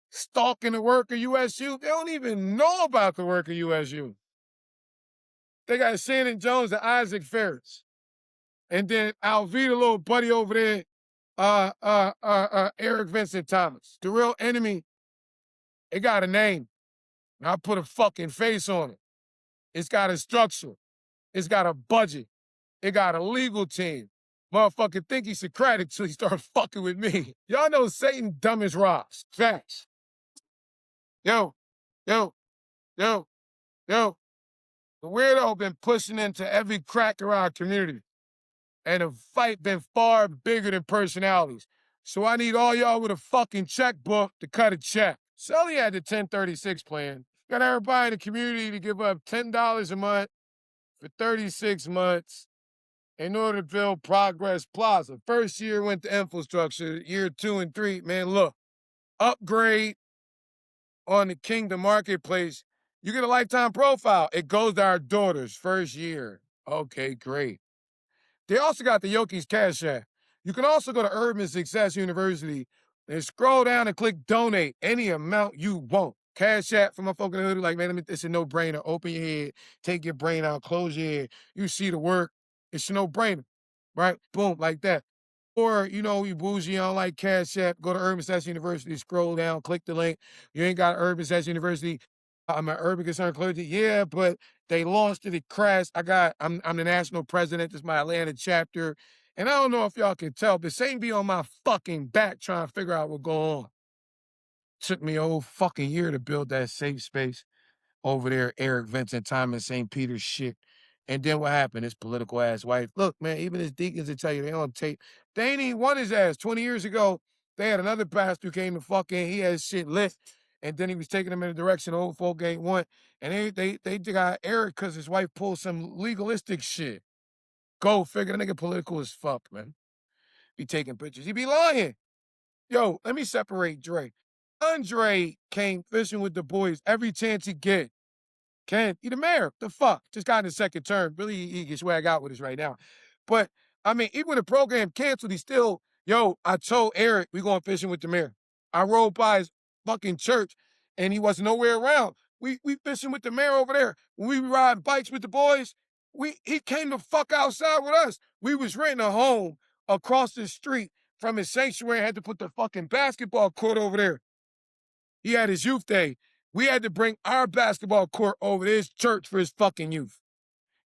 [SPEAKER 2] stalking the work of USU. They don't even know about the work of USU. They got Shannon Jones and Isaac Ferris. And then Alvita, little buddy over there, Eric Vincent Thomas. The real enemy, it got a name. I put a fucking face on it. It's got a structure. It's got a budget. It got a legal team. Motherfucker think he's Socratic till he start fucking with me. Y'all know Satan dumb as rocks. Facts. Yo. The weirdo been pushing into every crack around our community. And the fight been far bigger than personalities. So I need all y'all with a fucking checkbook to cut a check. Sully had the 1036 plan. Got everybody in the community to give up $10 a month for 36 months in order to build Progress Plaza. First year went to infrastructure. Year 2 and 3, man, look, upgrade on the Kingdom Marketplace. You get a lifetime profile. It goes to our daughters first year. Okay, great. They also got the Yoki's Cash App. You can also go to Urban Success University and scroll down and click donate any amount you want. Cash App for my folk in the hood, like, man, it's a no-brainer. Open your head, take your brain out, close your head. You see the work. It's a no-brainer, right? Boom, like that. Or, you bougie, you don't like Cash App, go to Urban Success University, scroll down, click the link. You ain't got Urban Success University. I'm an Urban Concerned Clergy. Yeah, but they launched it, it crashed. I'm the national president. This is my Atlanta chapter. And I don't know if y'all can tell, but Satan be on my fucking back trying to figure out what's going on. Took me a whole fucking year to build that safe space over there, Eric Vincent Thomas, St. Peter's shit. And then what happened? This political ass wife. Look, man, even his deacons will tell you they on tape. They ain't even won his ass. 20 years ago, they had another pastor who came to fucking, he had his shit lit. And then he was taking them in a direction old folk ain't want. And they got Eric because his wife pulled some legalistic shit. Go figure. The nigga political as fuck, man. Be taking pictures. He be lying. Yo, let me separate Dre. Andre came fishing with the boys every chance he get. Ken, he the mayor. The fuck? Just got in his second term. Really, he can swag out with us right now. But, I mean, even when the program canceled, he still, yo, I told Eric we going fishing with the mayor. I rode by his fucking church, and he was nowhere around. We fishing with the mayor over there. When we riding bikes with the boys, he came the fuck outside with us. We was renting a home across the street from his sanctuary. Had to put the fucking basketball court over there. He had his youth day. We had to bring our basketball court over to his church for his fucking youth.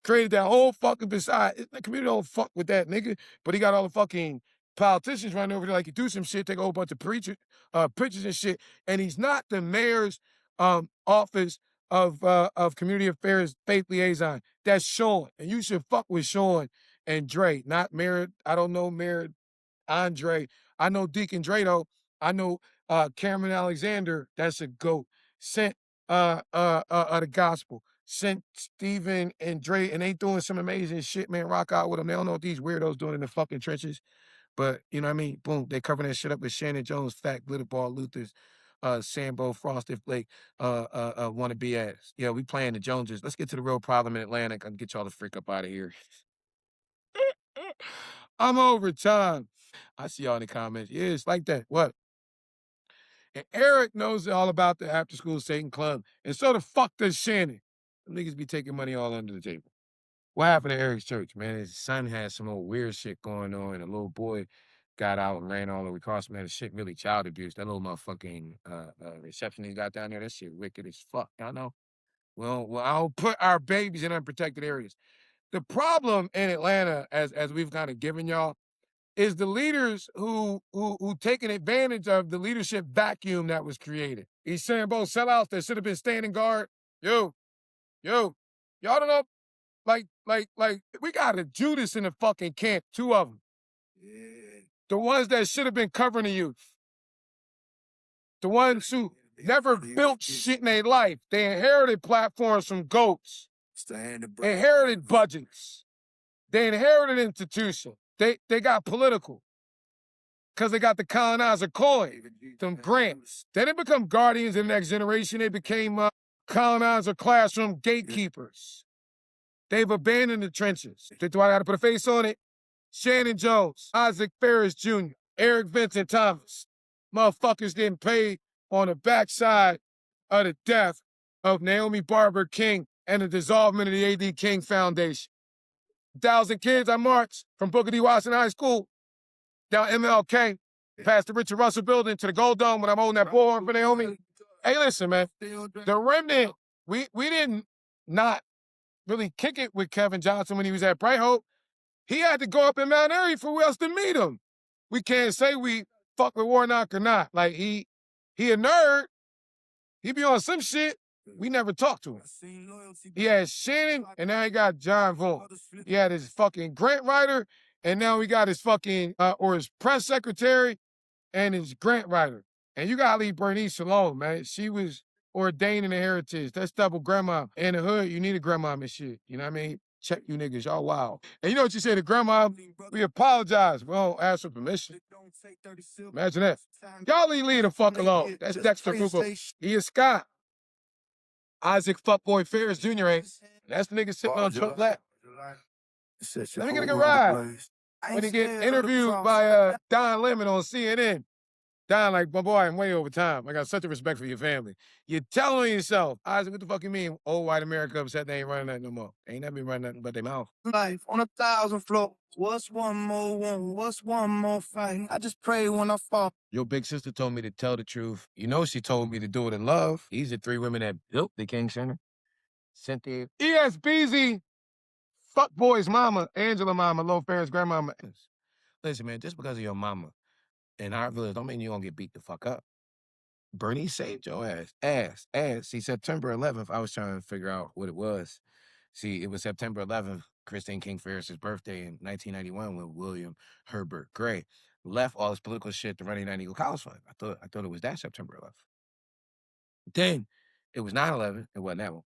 [SPEAKER 2] Created that whole fucking beside. The community don't fuck with that nigga. But he got all the fucking politicians running over there like he do some shit, take a whole bunch of pictures and shit. And he's not the mayor's office of community affairs faith liaison. That's Sean. And you should fuck with Sean and Dre, not Mayor, I don't know Mayor Andre. I know Deacon Dre though. I know Cameron Alexander, that's a GOAT. Sent the gospel. Sent Stephen and Dre, and they doing some amazing shit, man. Rock out with them. They don't know what these weirdos doing in the fucking trenches. But, you know what I mean? Boom, they covering that shit up with Shannon Jones, Fat, Glitterball, Luther's, Sambo, Frosted Flake, wannabe ass. Yeah, we playing the Joneses. Let's get to the real problem in Atlanta and get y'all the freak up out of here. I'm over time. I see y'all in the comments. Yeah, it's like that. What? And Eric knows all about the after school Satan Club. And so the fuck does Shannon. Them niggas be taking money all under the table. What happened to Eric's church, man? His son had some old weird shit going on, and a little boy got out and ran all over across him. That shit really child abuse. That little motherfucking reception he got down there, that shit wicked as fuck. Y'all know? Well, I'll put our babies in unprotected areas. The problem in Atlanta, as we've kind of given y'all, is the leaders who taking advantage of the leadership vacuum that was created. He's saying both sellouts that should have been standing guard. Y'all don't know, like, we got a Judas in the fucking camp, two of them. Yeah. The ones that should have been covering the youth. The ones who never built shit in their life. They inherited platforms from goats. Inherited budgets. They inherited institutions. They got political. Because they got the colonizer coin, them grants. They didn't become guardians of the next generation. They became colonizer classroom gatekeepers. They've abandoned the trenches. Do I got to put a face on it? Shannon Jones, Isaac Ferris Jr., Eric Vincent Thomas. Motherfuckers getting paid on the backside of the death of Naomi Barber King and the dissolvement of the A.D. King Foundation. 1,000 kids I marched from Booker T. Washington High School down MLK, past the Richard Russell building to the Gold Dome when I'm holding that bullhorn for Naomi. Hey, listen, man. The remnant, we didn't not really kick it with Kevin Johnson when he was at Bright Hope. He had to go up in Mount Airy for us to meet him. We can't say we fuck with Warnock or not. Like, he a nerd. He be on some shit. We never talked to him. He had Shannon, and now he got John Vaughn. He had his fucking grant writer, and now he got his fucking, or his press secretary and his grant writer. And you gotta leave Bernice alone, man. She was ordained in the heritage. That's double grandma. In the hood, you need a grandma and shit. You know what I mean? Check you niggas, y'all wild. And you know what you say to grandma? We apologize. We don't ask for permission. Imagine that. Y'all leave the fuck alone. That's Dexter Cooper. He is Scott. Isaac Fuckboy Ferris Jr. ain't. That's the nigga sitting on Trump lap. Let me get a good ride. When he get interviewed by Don Lemon on CNN. Don, like, my boy, I'm way over time. I got such a respect for your family. You're telling yourself, Isaac, what the fuck you mean? Old white America upset they ain't running nothing no more. Ain't never been running nothing but their mouth.
[SPEAKER 1] Life on 1,000 floors. What's one more one? What's one more fight? I just pray when I fall.
[SPEAKER 2] Your big sister told me to tell the truth. You know she told me to do it in love. These are 3 women that built the King Center. Cynthia. ESBZ, Fuckboy's mama, Angela mama, Lil Ferris grandmama. Listen, man, just because of your mama in our village don't mean you're gonna get beat the fuck up. Bernice saved your ass. See, September 11th, I was trying to figure out what it was.
[SPEAKER 4] See, it was September 11th, Christine King Ferris's birthday in 1991 when William Herbert Gray left all his political shit to run the United Eagle College Fund. I thought it was that September 11th. Then it was 9/11. It wasn't that one.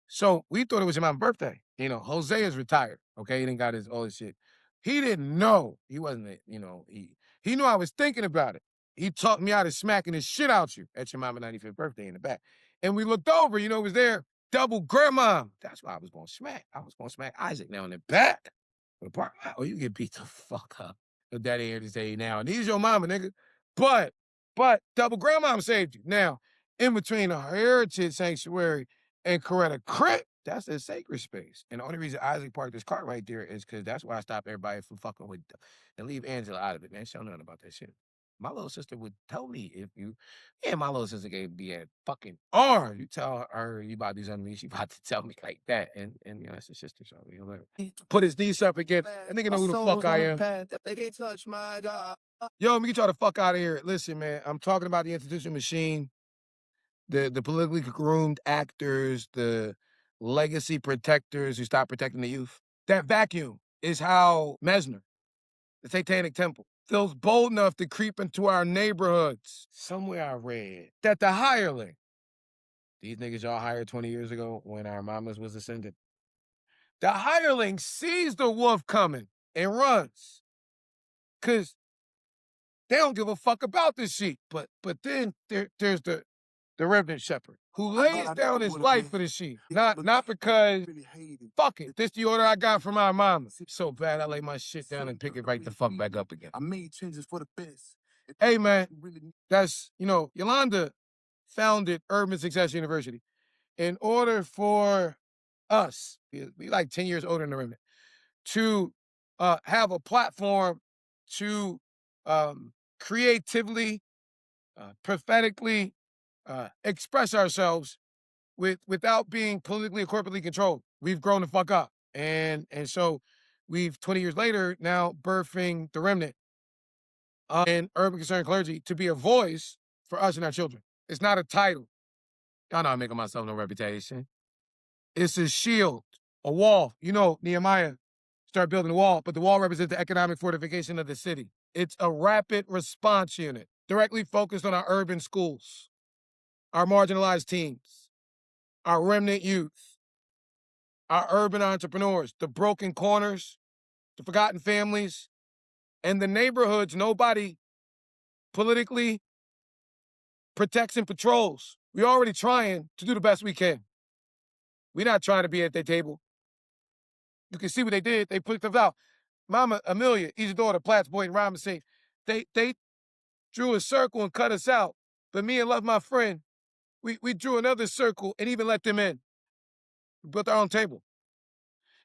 [SPEAKER 4] So we thought it was my birthday. You know, Jose is retired. Okay, he didn't got all his shit. He didn't know. He wasn't. You know, he knew I was thinking about it. He talked me out of smacking the shit out you at your mama's 95th birthday in the back. And we looked over. You know, it was there. Double grandma. That's why I was going to smack. I was going to smack Isaac now in the back. Oh, you get beat the fuck up. Your daddy here to say now. And he's your mama, nigga. But double grandma saved you. Now, in between a heritage sanctuary and Coretta Crypt, that's a sacred space. And the only reason Isaac parked his car right there is because that's why I stop everybody from fucking with and leave Angela out of it, man. She don't know nothing about that shit. My little sister would tell me if you, my little sister gave me a fucking arm. You tell her you about to do something, she about to tell me like that. And you know, that's her sister, so you know, put his knees up again. That nigga know who the fuck I am.
[SPEAKER 1] They can't touch my God.
[SPEAKER 2] Yo, let me get y'all the fuck out of here. Listen, man, I'm talking about the institutional machine, the politically groomed actors, the legacy protectors who stop protecting the youth. That vacuum is how Mesner, the Satanic Temple, feels bold enough to creep into our neighborhoods. Somewhere I read that the hireling, these niggas y'all hired 20 years ago when our mamas was ascended, the hireling sees the wolf coming and runs. Because they don't give a fuck about the sheep. But then there's the reverend shepherd who lays down his life for the sheep. Not because, fuck it, this the order I got from our mama. So bad I lay my shit down and pick it right the fuck back up again.
[SPEAKER 1] I made changes for the best.
[SPEAKER 2] Hey, man, that's, you know, Yolanda founded Urban Success University in order for us, we like 10 years older than the remnant, to have a platform to creatively, prophetically express ourselves without being politically or corporately controlled. We've grown the fuck up. And so we've 20 years later now birthing the remnant and Urban Concerned Clergy to be a voice for us and our children. It's not a title. Y'all know I'm making myself no reputation. It's a shield, a wall. You know, Nehemiah started building a wall, but the wall represents the economic fortification of the city. It's a rapid response unit directly focused on our urban schools, our marginalized teens, our remnant youth, our urban entrepreneurs, the broken corners, the forgotten families, and the neighborhoods nobody politically protects and patrols. We're already trying to do the best we can. We're not trying to be at their table. You can see what they did. They put them out. Mama Amelia, Isadora, Platts, Boyd, and Robinson, they drew a circle and cut us out. But me and Love, my friend, we drew another circle and even let them in. We built our own table.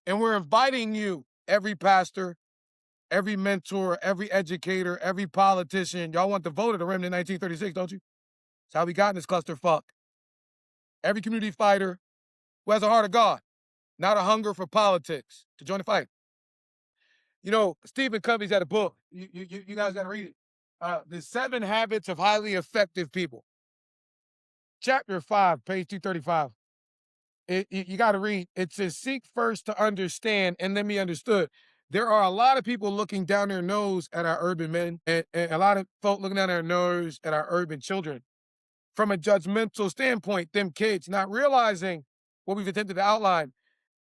[SPEAKER 2] And we're inviting you, every pastor, every mentor, every educator, every politician. Y'all want the vote of the remnant in 1936, don't you? That's how we got in this clusterfuck. Every community fighter who has a heart of God, not a hunger for politics, to join the fight. You know, Stephen Covey's had a book. You guys got to read it. The 7 Habits of Highly Effective People. Chapter 5, page 235. You got to read. It says, seek first to understand and then be understood. There are a lot of people looking down their nose at our urban men and a lot of folk looking down their nose at our urban children from a judgmental standpoint, them kids, not realizing what we've attempted to outline.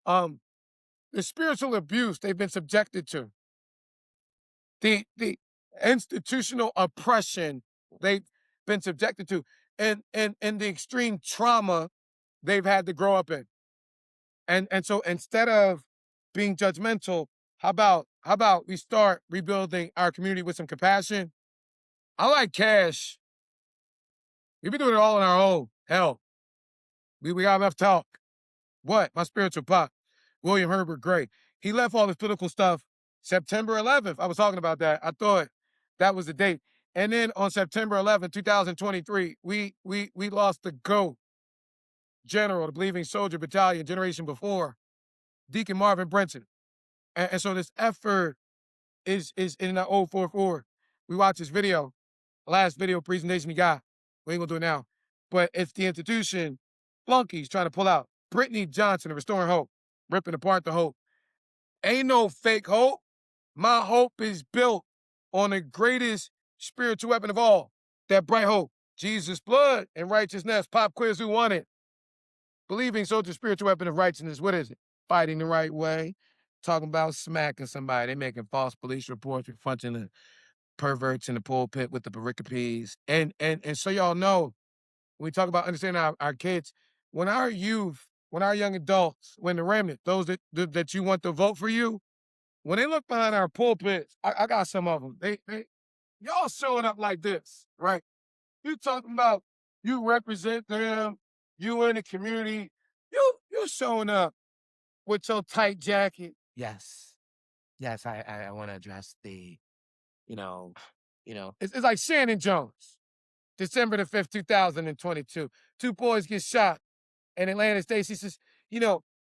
[SPEAKER 2] The spiritual abuse they've been subjected to, the institutional oppression they've been subjected to, and the extreme trauma they've had to grow up in. And so instead of being judgmental, how about we start rebuilding our community with some compassion? I like Cash. We've been doing it all on our own. Hell, we got enough talk. What? My spiritual pop, William Herbert Gray. He left all this political stuff September 11th. I was talking about that. I thought that was the date. And then on September 11th, 2023, we lost the GOAT general, the Believing Soldier Battalion, generation before, Deacon Marvin Brenton. And so this effort is in that 044. We watched this video, last video presentation he got. We ain't gonna do it now. But it's the institution flunkies trying to pull out Brittany Johnson of Restoring Hope. ripping apart the hope. Ain't no fake hope. My hope is built on the greatest spiritual weapon of all, that bright hope. Jesus' blood and righteousness. Pop quiz, who won it? Believing soldier spiritual weapon of righteousness. What is it? Fighting the right way. Talking about smacking somebody. They making false police reports. We're punching the perverts in the pulpit with the pericopes. And so y'all know, when we talk about understanding our kids, when our youth, when our young adults, when the remnant, those that you want to vote for you, when they look behind our pulpits, I got some of them. Y'all showing up like this, right? You talking about you represent them, you in the community, you showing up with your tight jacket. Yes, I want to address the, it's like Shannon Jones, December the 5th, 2022. 2 boys get shot in Atlanta State. He says,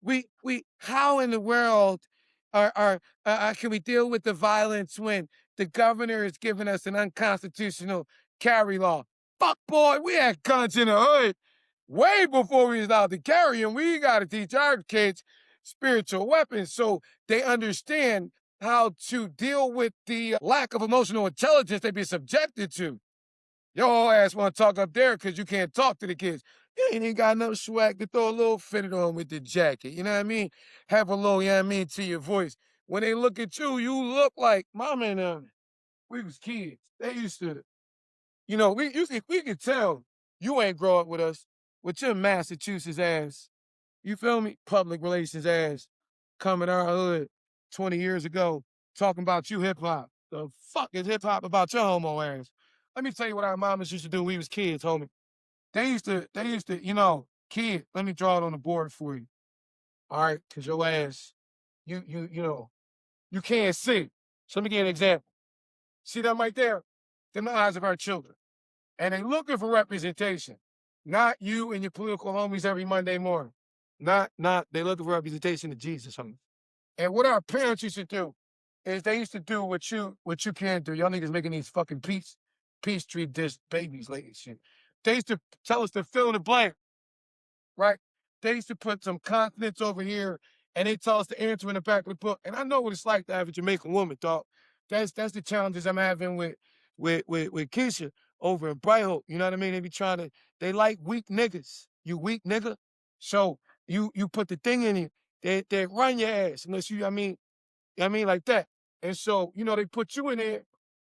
[SPEAKER 2] we how in the world can we deal with the violence when the governor is giving us an unconstitutional carry law? Fuck, boy, we had guns in the hood way before we was allowed to carry them. We got to teach our kids spiritual weapons so they understand how to deal with the lack of emotional intelligence they be subjected to. Your whole ass want to talk up there because you can't talk to the kids. You ain't even got no swag to throw a little fitted on with the jacket. You know what I mean? Have a little, to your voice. When they look at you, you look like mama and them. We was kids. They used to, we could tell you ain't grow up with us with your Massachusetts ass. You feel me? Public relations ass coming our hood 20 years ago talking about you hip hop. The fuck is hip hop about your homo ass? Let me tell you what our mamas used to do when we was kids, homie. They used to, kid, let me draw it on the board for you. All right, because your ass, you can't see. So let me give you an example. See them right there? Them the eyes of our children. And they looking for representation. Not you and your political homies every Monday morning. Not, they looking for representation of Jesus, homie. And what our parents used to do is they used to do what you can't do. Y'all niggas making these fucking peace tree dish babies like shit. They used to tell us to fill in the blank, right? They used to put some continents over here, and they tell us to answer in the back of the book. And I know what it's like to have a Jamaican woman, dog. That's the challenges I'm having with Keisha over in Bright Hope. You know what I mean? They like weak niggas. You weak nigga. So you put the thing in you, they run your ass unless like that. And so, they put you in there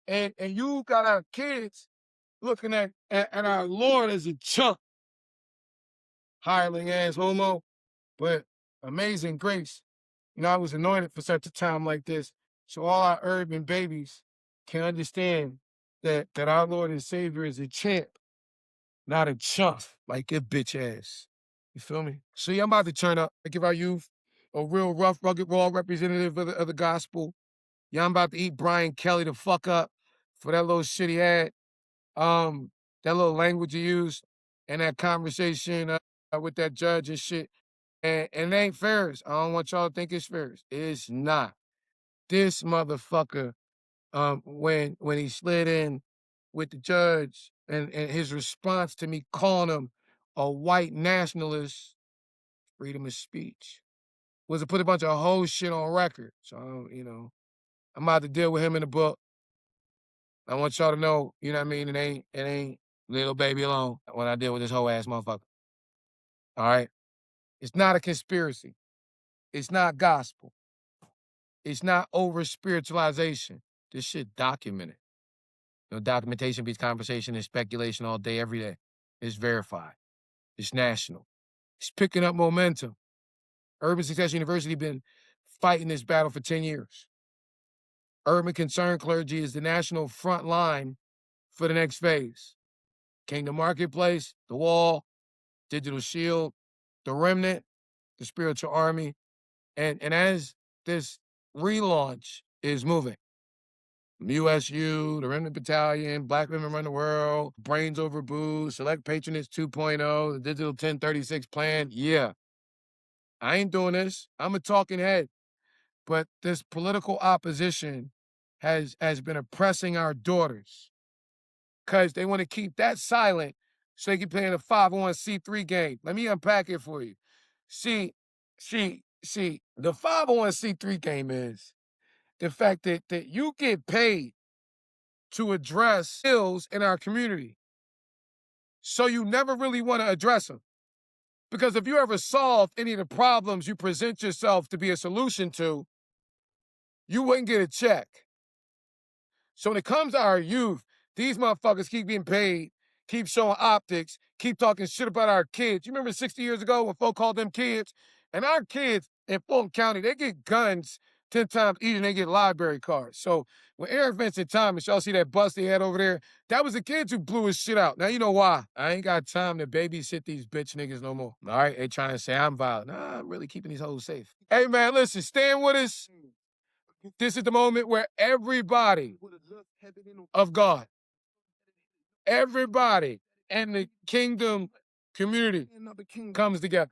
[SPEAKER 2] and you got our kids looking at our Lord as a chump. Hireling ass homo, but amazing grace. I was anointed for such a time like this. So all our urban babies can understand that our Lord and Savior is a champ, not a chump like your bitch ass. You feel me? So yeah, I'm about to turn up. I give our youth a real rough, rugged, raw representative of the gospel. Yeah, I'm about to eat Brian Kelly the fuck up for that little shit he had. That little language he used and that conversation with that judge and shit. And it ain't fair. I don't want y'all to think it's fair. It's not. This motherfucker, when he slid in with the judge and his response to me calling him a white nationalist, freedom of speech, was to put a bunch of whole shit on record. So, I'm about to deal with him in the book. I want y'all to know, you know what I mean? It ain't little baby alone when I deal with this whole ass motherfucker. All right? It's not a conspiracy. It's not gospel. It's not over spiritualization. This shit documented. Documentation beats conversation and speculation all day, every day. It's verified. It's national. It's picking up momentum. Urban Success University been fighting this battle for 10 years. Urban Concerned Clergy is the national front line for the next phase. Kingdom Marketplace, The Wall, Digital Shield, The Remnant, the Spiritual Army. And as this relaunch is moving, USU, the Remnant Battalion, Black Women Run the World, Brains Over Booze, Select Patronage 2.0, the Digital 1036 plan. Yeah, I ain't doing this. I'm a talking head. But this political opposition has been oppressing our daughters because they want to keep that silent so they can play in a 501c3 game. Let me unpack it for you. See, See, the 501c3 game is the fact that you get paid to address ills in our community. So you never really want to address them. Because if you ever solve any of the problems you present yourself to be a solution to, you wouldn't get a check. So when it comes to our youth, these motherfuckers keep getting paid, keep showing optics, keep talking shit about our kids. You remember 60 years ago when folk called them kids? And our kids in Fulton County, they get guns 10 times easier than they get library cards. So when Eric Vincent Thomas, y'all see that bus they had over there? That was the kids who blew his shit out. Now you know why. I ain't got time to babysit these bitch niggas no more. All right, they trying to say I'm violent. Nah, I'm really keeping these hoes safe. Hey man, listen, stand with us. This is the moment where everybody of God, everybody in the kingdom community comes together.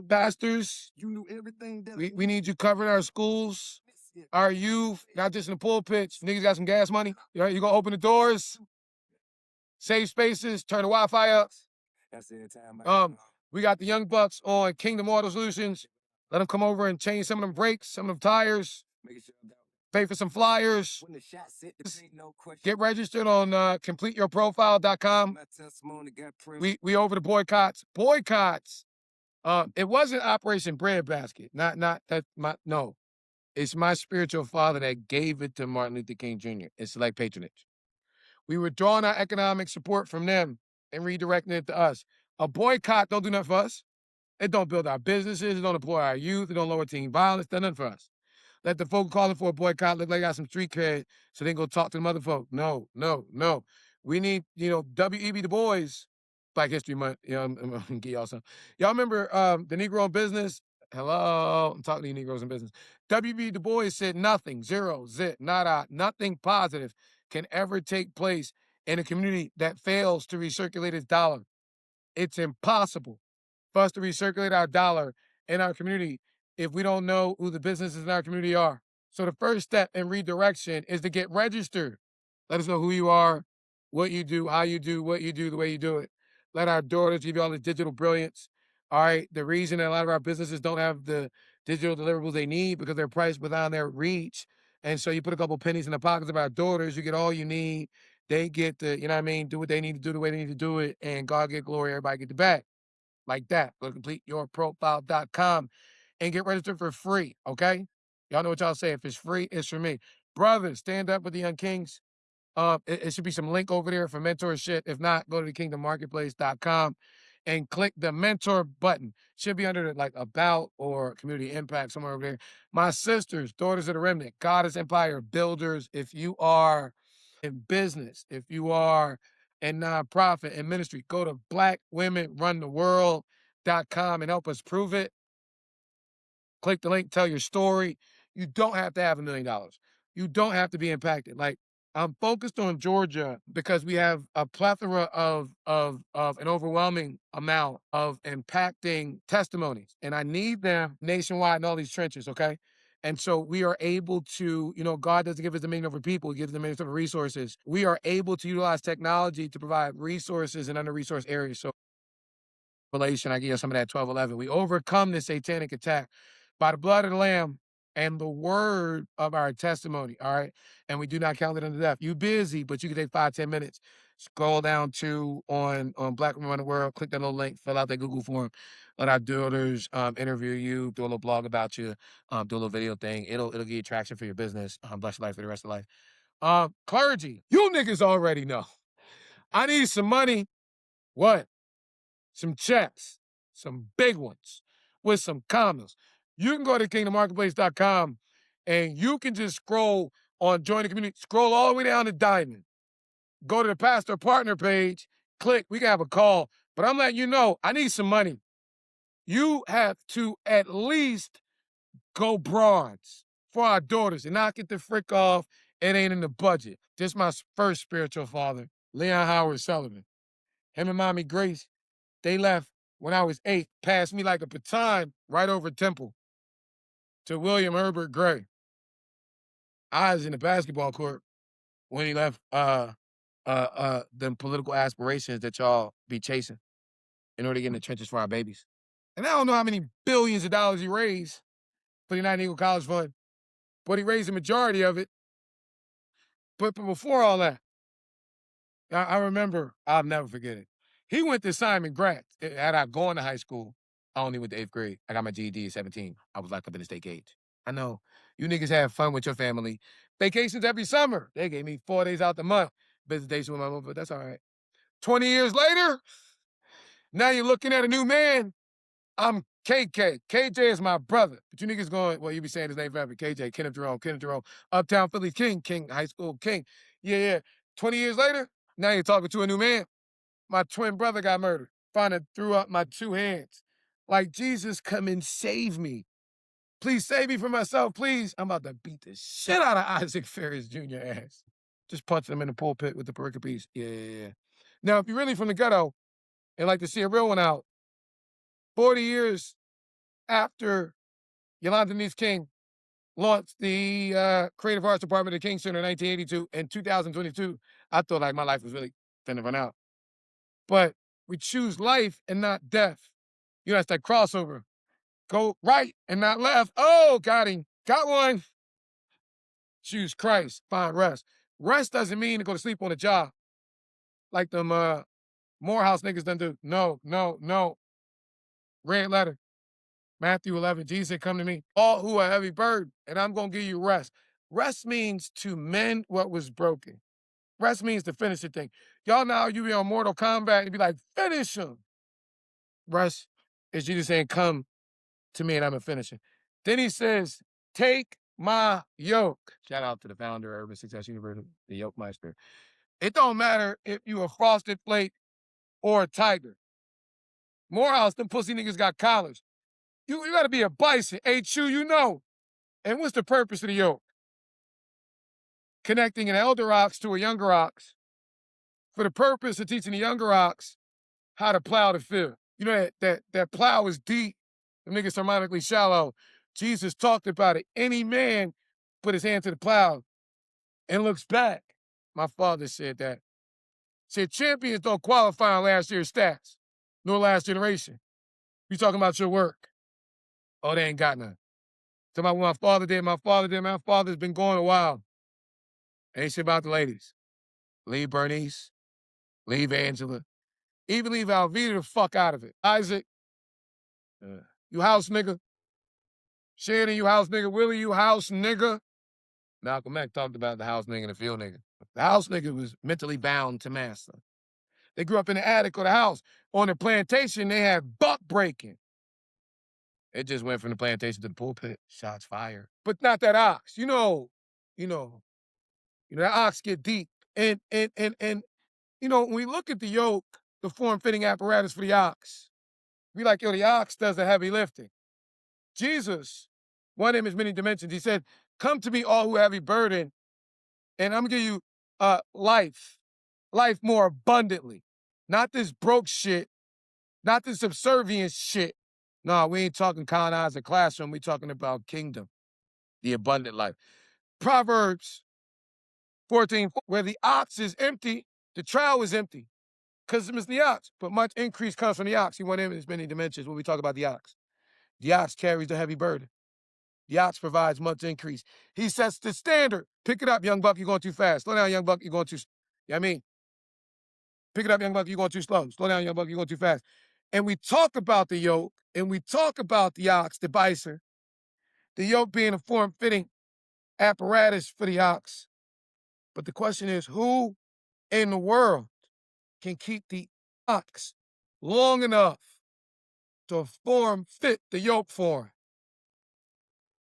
[SPEAKER 2] Pastors, we need you covering our schools, our youth, not just in the pulpits. Niggas got some gas money. You gonna open the doors, save spaces, turn the Wi-Fi up. We got the young bucks on Kingdom Auto Solutions. Let them come over and change some of them brakes, some of them tires. Pay for some flyers. Get registered on CompleteYourProfile.com. We over the boycotts. Boycotts. It wasn't Operation Breadbasket. Not that no. It's my spiritual father that gave it to Martin Luther King Jr. It's like patronage. We were drawing our economic support from them and redirecting it to us. A boycott don't do nothing for us. It don't build our businesses. It don't employ our youth. It don't lower teen violence. It does nothing for us. Let the folk calling for a boycott look like they got some street cred so they can go talk to the other folk. No. We need, W.E.B. Du Bois, Black History Month. I'm gonna get y'all some. Y'all remember the Negro in Business? Hello, I'm talking to you Negroes in business. W.E.B. Du Bois said nothing, zero, zit, nada, nothing positive can ever take place in a community that fails to recirculate its dollar. It's impossible for us to recirculate our dollar in our community if we don't know who the businesses in our community are. So the first step in redirection is to get registered. Let us know who you are, what you do, how you do, what you do, the way you do it. Let our daughters give you all the digital brilliance. All right. The reason that a lot of our businesses don't have the digital deliverables they need because they're priced within their reach. And so you put a couple pennies in the pockets of our daughters, you get all you need. They get to, do what they need to do the way they need to do it, and God get glory, everybody get the bag. Like that. Go to CompleteYourProfile.com and get registered for free, okay? Y'all know what y'all say. If it's free, it's for me. Brothers, stand up with the young kings. It should be some link over there for mentorship. If not, go to thekingdommarketplace.com and click the mentor button. Should be under the, about or community impact somewhere over there. My sisters, daughters of the remnant, Goddess Empire builders, if you are in business, if you are in nonprofit and ministry, go to blackwomenruntheworld.com and help us prove it. Click the link, tell your story. You don't have to have $1 million. You don't have to be impacted. I'm focused on Georgia because we have a plethora of an overwhelming amount of impacting testimonies, and I need them nationwide in all these trenches, okay? And so we are able to, God doesn't give us dominion over people, he gives us dominion over resources. We are able to utilize technology to provide resources in under-resourced areas. So Revelation, I give you some of that 12:11. We overcome this satanic attack by the blood of the Lamb and the word of our testimony, all right? And we do not count it unto death. You busy, but you can take 5-10 minutes. Scroll down to on Black Women Run the World, click that little link, fill out that Google form. Let our daughters interview you, do a little blog about you, do a little video thing. It'll give you traction for your business. Bless your life for the rest of life. Clergy, you niggas already know. I need some money. What? Some checks, some big ones, with some commas. You can go to KingdomMarketplace.com and you can just scroll on Join the Community, scroll all the way down to Diamond. Go to the Pastor Partner page, click, we can have a call. But I'm letting you know, I need some money. You have to at least go bronze for our daughters and not get the frick off. It ain't in the budget. This is my first spiritual father, Leon Howard Sullivan. Him and Mommy Grace, they left when I was 8, passed me like a baton right over Temple to William Herbert Gray. I was in the basketball court when he left them political aspirations that y'all be chasing in order to get in the trenches for our babies. And I don't know how many billions of dollars he raised for the United Negro College Fund, but he raised the majority of it. But before all that, I remember, I'll never forget it. He went to Simon Gratz. Had I gone to high school, I only went to 8th grade. I got my GED at 17. I was locked up in the state cage. I know. You niggas have fun with your family. Vacations every summer. They gave me 4 days out the month. Visitation with my mother, but that's all right. 20 years later, now you're looking at a new man. I'm KK. KJ is my brother. But you niggas going, well, you be saying his name forever. KJ, Kenneth Jerome. Uptown Philly King, high school King. Yeah. 20 years later, now you're talking to a new man. My twin brother got murdered. Finally threw up my 2 hands. Like, Jesus, come and save me. Please save me from myself, please. I'm about to beat the shit out of Isaac Ferris Jr. ass. Just punching him in the pulpit with the pericopes. Yeah. Now, if you're really from the ghetto and like to see a real one out, 40 years after Yolanda Bernice King launched the Creative Arts Department at King Center in 1982, in 2022, I thought like my life was really finna run out. But we choose life and not death. You know, that's that crossover. Go right and not left. Oh, got him. Got one. Choose Christ. Find rest. Rest doesn't mean to go to sleep on the job. Like them Morehouse niggas done do. No. Red letter. Matthew 11. Jesus said, come to me, all who are heavy burdened, and I'm going to give you rest. Rest means to mend what was broken. Rest means to finish the thing. Y'all know you be on Mortal Kombat and be like, finish him. Rest is Jesus saying, come to me and I'm going to finish it. Then he says, take my yoke. Shout out to the founder of Urban Success University, the Yoke Meister. It don't matter if you a frosted flake or a tiger. Morehouse, them pussy niggas got collars. You got to be a bison. H-U, you know. And what's the purpose of the yoke? Connecting an elder ox to a younger ox for the purpose of teaching the younger ox how to plow the field. You know that plow is deep. The niggas sermonically shallow. Jesus talked about it. Any man put his hand to the plow and looks back. My father said that. Said champions don't qualify on last year's stats, nor last generation. You talking about your work. Oh, they ain't got none. Talking about what my father did. My father's been going a while. Ain't shit about the ladies. Leave Bernice. Leave Angela. Even leave Alvita the fuck out of it. Isaac, you house nigga. Shannon, you house nigga. Willie, you house nigga. Malcolm X talked about the house nigga and the field nigga. The house nigga was mentally bound to master. They grew up in the attic of the house. On the plantation, they had buck breaking. It just went from the plantation to the pulpit. Shots fired. But not that ox. You know, that ox get deep. And when we look at the yoke, the form-fitting apparatus for the ox, we like, the ox does the heavy lifting. Jesus, one of him has many dimensions. He said, come to me all who have heavy burden, and I'm going to give you life more abundantly. Not this broke shit, not this subservient shit. No, we ain't talking colonizer classroom. We talking about kingdom, the abundant life. Proverbs 14, where the ox is empty, the trowel is empty. Because it's the ox, but much increase comes from the ox. He went in as many dimensions when we talk about the ox. The ox carries the heavy burden. The ox provides much increase. He sets the standard. Pick it up, young buck, you're going too fast. Slow down, young buck, you're going too, pick it up, young buck, you're going too slow. Slow down, young buck, you're going too fast. And we talk about the yoke, and we talk about the ox, the bison, the yoke being a form-fitting apparatus for the ox. But the question is, who in the world can keep the ox long enough to fit the yoke form?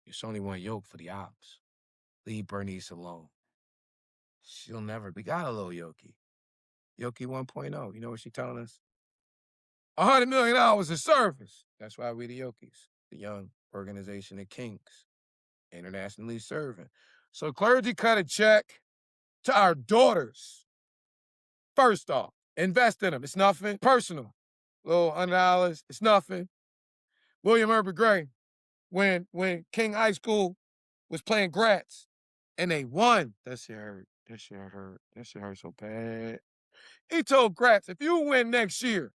[SPEAKER 2] It's only one yoke for the ox. Leave Bernice alone. She'll never be. Got a little Yoki. Yoki 1.0. You know what she's telling us? $100 million of service. That's why we the Yokis, the young organization of kings, internationally serving. So clergy cut a check to our daughters. First off, invest in them. It's nothing personal. Little $100. It's nothing. William Herbert Gray, when King High School was playing Gratz, and they won. That shit hurt. That shit hurt so bad. He told Gratz, if you win next year,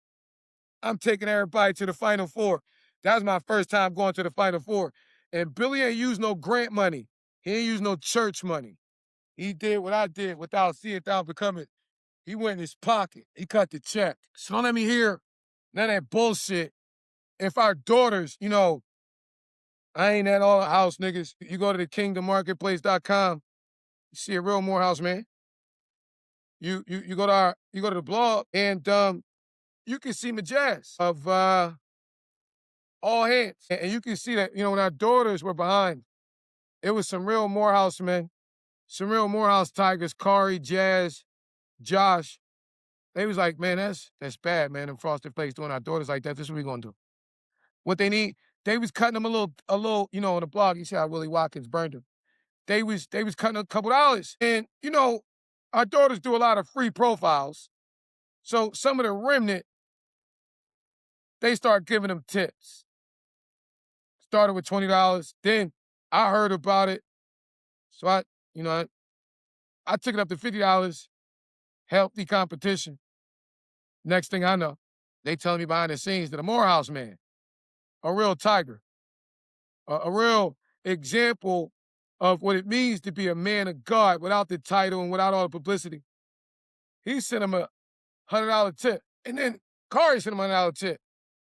[SPEAKER 2] I'm taking everybody to the Final Four. That was my first time going to the Final Four. And Billy ain't used no grant money. He ain't used no church money. He did what I did without seeing it, without becoming. He went in his pocket. He cut the check. So don't let me hear none of that bullshit. If our daughters, you know, I ain't at all house niggas. You go to the kingdommarketplace.com, you see a real Morehouse man. You go to the blog and you can see my jazz of all hands. And you can see that, you know, when our daughters were behind, it was some real Morehouse men, some real Morehouse Tigers, Kari, Jazz, Josh. They was like, man, that's bad, man. Them Frosted Flakes doing our daughters like that. This is what we gonna do. What they need, they was cutting them a little, you know, on the blog. You see how Willie Watkins burned them. They was cutting a couple dollars. And, you know, our daughters do a lot of free profiles. So some of the remnant, they start giving them tips. Started with $20. Then I heard about it. So I took it up to $50, healthy competition. Next thing I know, they telling me behind the scenes that a Morehouse man, a real Tiger, a real example of what it means to be a man of God without the title and without all the publicity. He sent him a $100 tip. And then Kari sent him a $100 tip.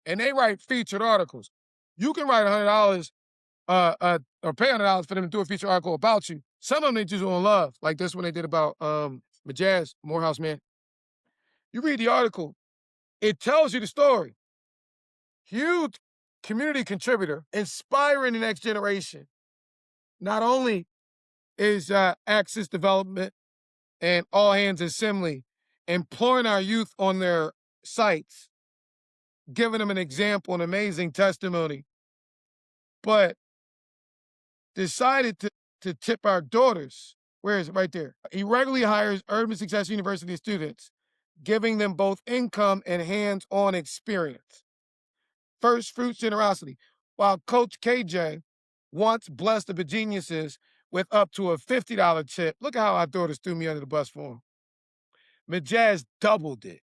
[SPEAKER 2] And they write featured articles. You can write $100 or pay $100 for them to do a feature article about you. Some of them they just want love, like this one they did about Majaz, Morehouse man. You read the article, it tells you the story. Huge community contributor, inspiring the next generation. Not only is Access Development and All Hands Assembly employing our youth on their sites, giving them an example, an amazing testimony, but decided to tip our daughters. Where is it? Right there. He regularly hires Urban Success University students, giving them both income and hands-on experience. First fruits generosity. While Coach KJ once blessed the geniuses with up to a $50 tip. Look at how our daughters threw me under the bus for him. Majaz doubled it.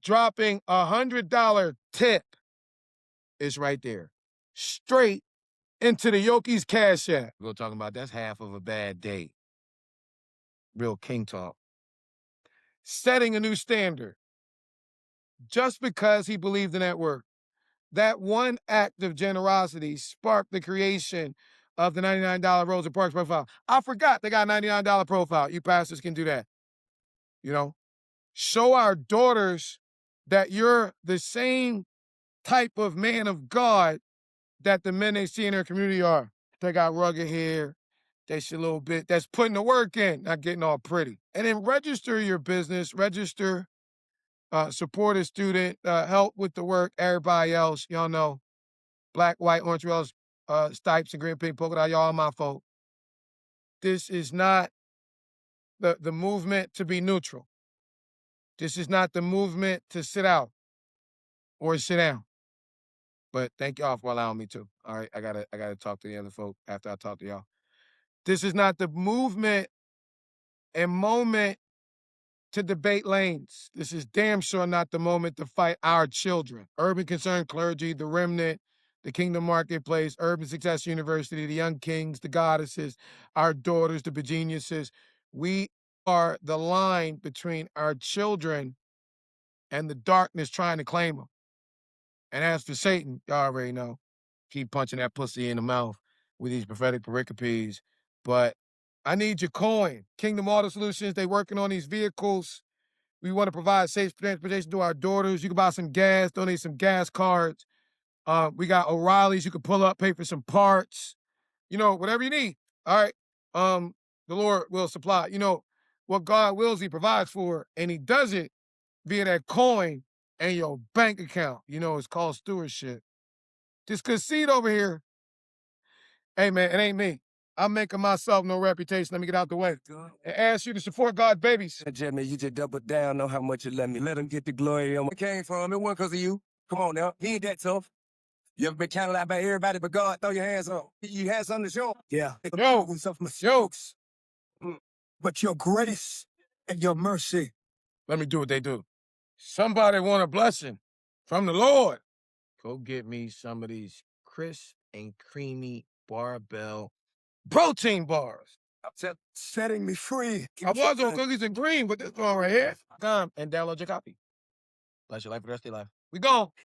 [SPEAKER 2] Dropping a $100 tip is right there. Straight into the Yoki's Cash App. We're talking about that's half of a bad day. Real king talk. Setting a new standard. Just because he believed in that work. That one act of generosity sparked the creation of the $99 Rosa Parks profile. I forgot they got a $99 profile. You pastors can do that. You know, show our daughters that you're the same type of man of God that the men they see in their community are. They got rugged hair, that's a little bit, that's putting the work in, not getting all pretty. And then register your business, register, support a student, help with the work, everybody else, y'all know, black, white, orange, rose, stripes, and green, pink, polka dot, y'all my folk. This is not the movement to be neutral. This is not the movement to sit out or sit down. But thank y'all for allowing me to. All right, I gotta talk to the other folk after I talk to y'all. This is not the movement and moment to debate lanes. This is damn sure not the moment to fight our children. Urban Concerned Clergy, the Remnant, the Kingdom Marketplace, Urban Success University, the Young Kings, the Goddesses, our daughters, the Begeniuses. We are the line between our children and the darkness trying to claim them. And as for Satan, y'all already know, keep punching that pussy in the mouth with these prophetic pericopes. But I need your coin. Kingdom Auto Solutions, they working on these vehicles. We want to provide safe transportation to our daughters. You can buy some gas, donate some gas cards. We got O'Reilly's. You can pull up, pay for some parts. You know, whatever you need. All right. The Lord will supply. You know, what God wills, he provides for. And he does it via that coin and your bank account. You know, it's called stewardship. This conceit over here, hey, man, it ain't me. I'm making myself no reputation. Let me get out the way. And ask you to support God's babies.
[SPEAKER 1] Jimmy, you just double down on how much you let me. Let him get the glory. It came from. It wasn't because of you. Come on now. He ain't that tough. You ever been counted out by everybody but God? Throw your hands up. You had something to show. Yeah.
[SPEAKER 2] Yo.
[SPEAKER 1] Jokes. But your grace and your mercy.
[SPEAKER 2] Let me do what they do. Somebody want a blessing from the Lord.
[SPEAKER 4] go get me some of these crisp and creamy barbell protein bars.
[SPEAKER 1] Setting me free.
[SPEAKER 4] I was on cookies and cream, but this one right here. Come and download your copy. Bless your life for the rest of your life. We gone.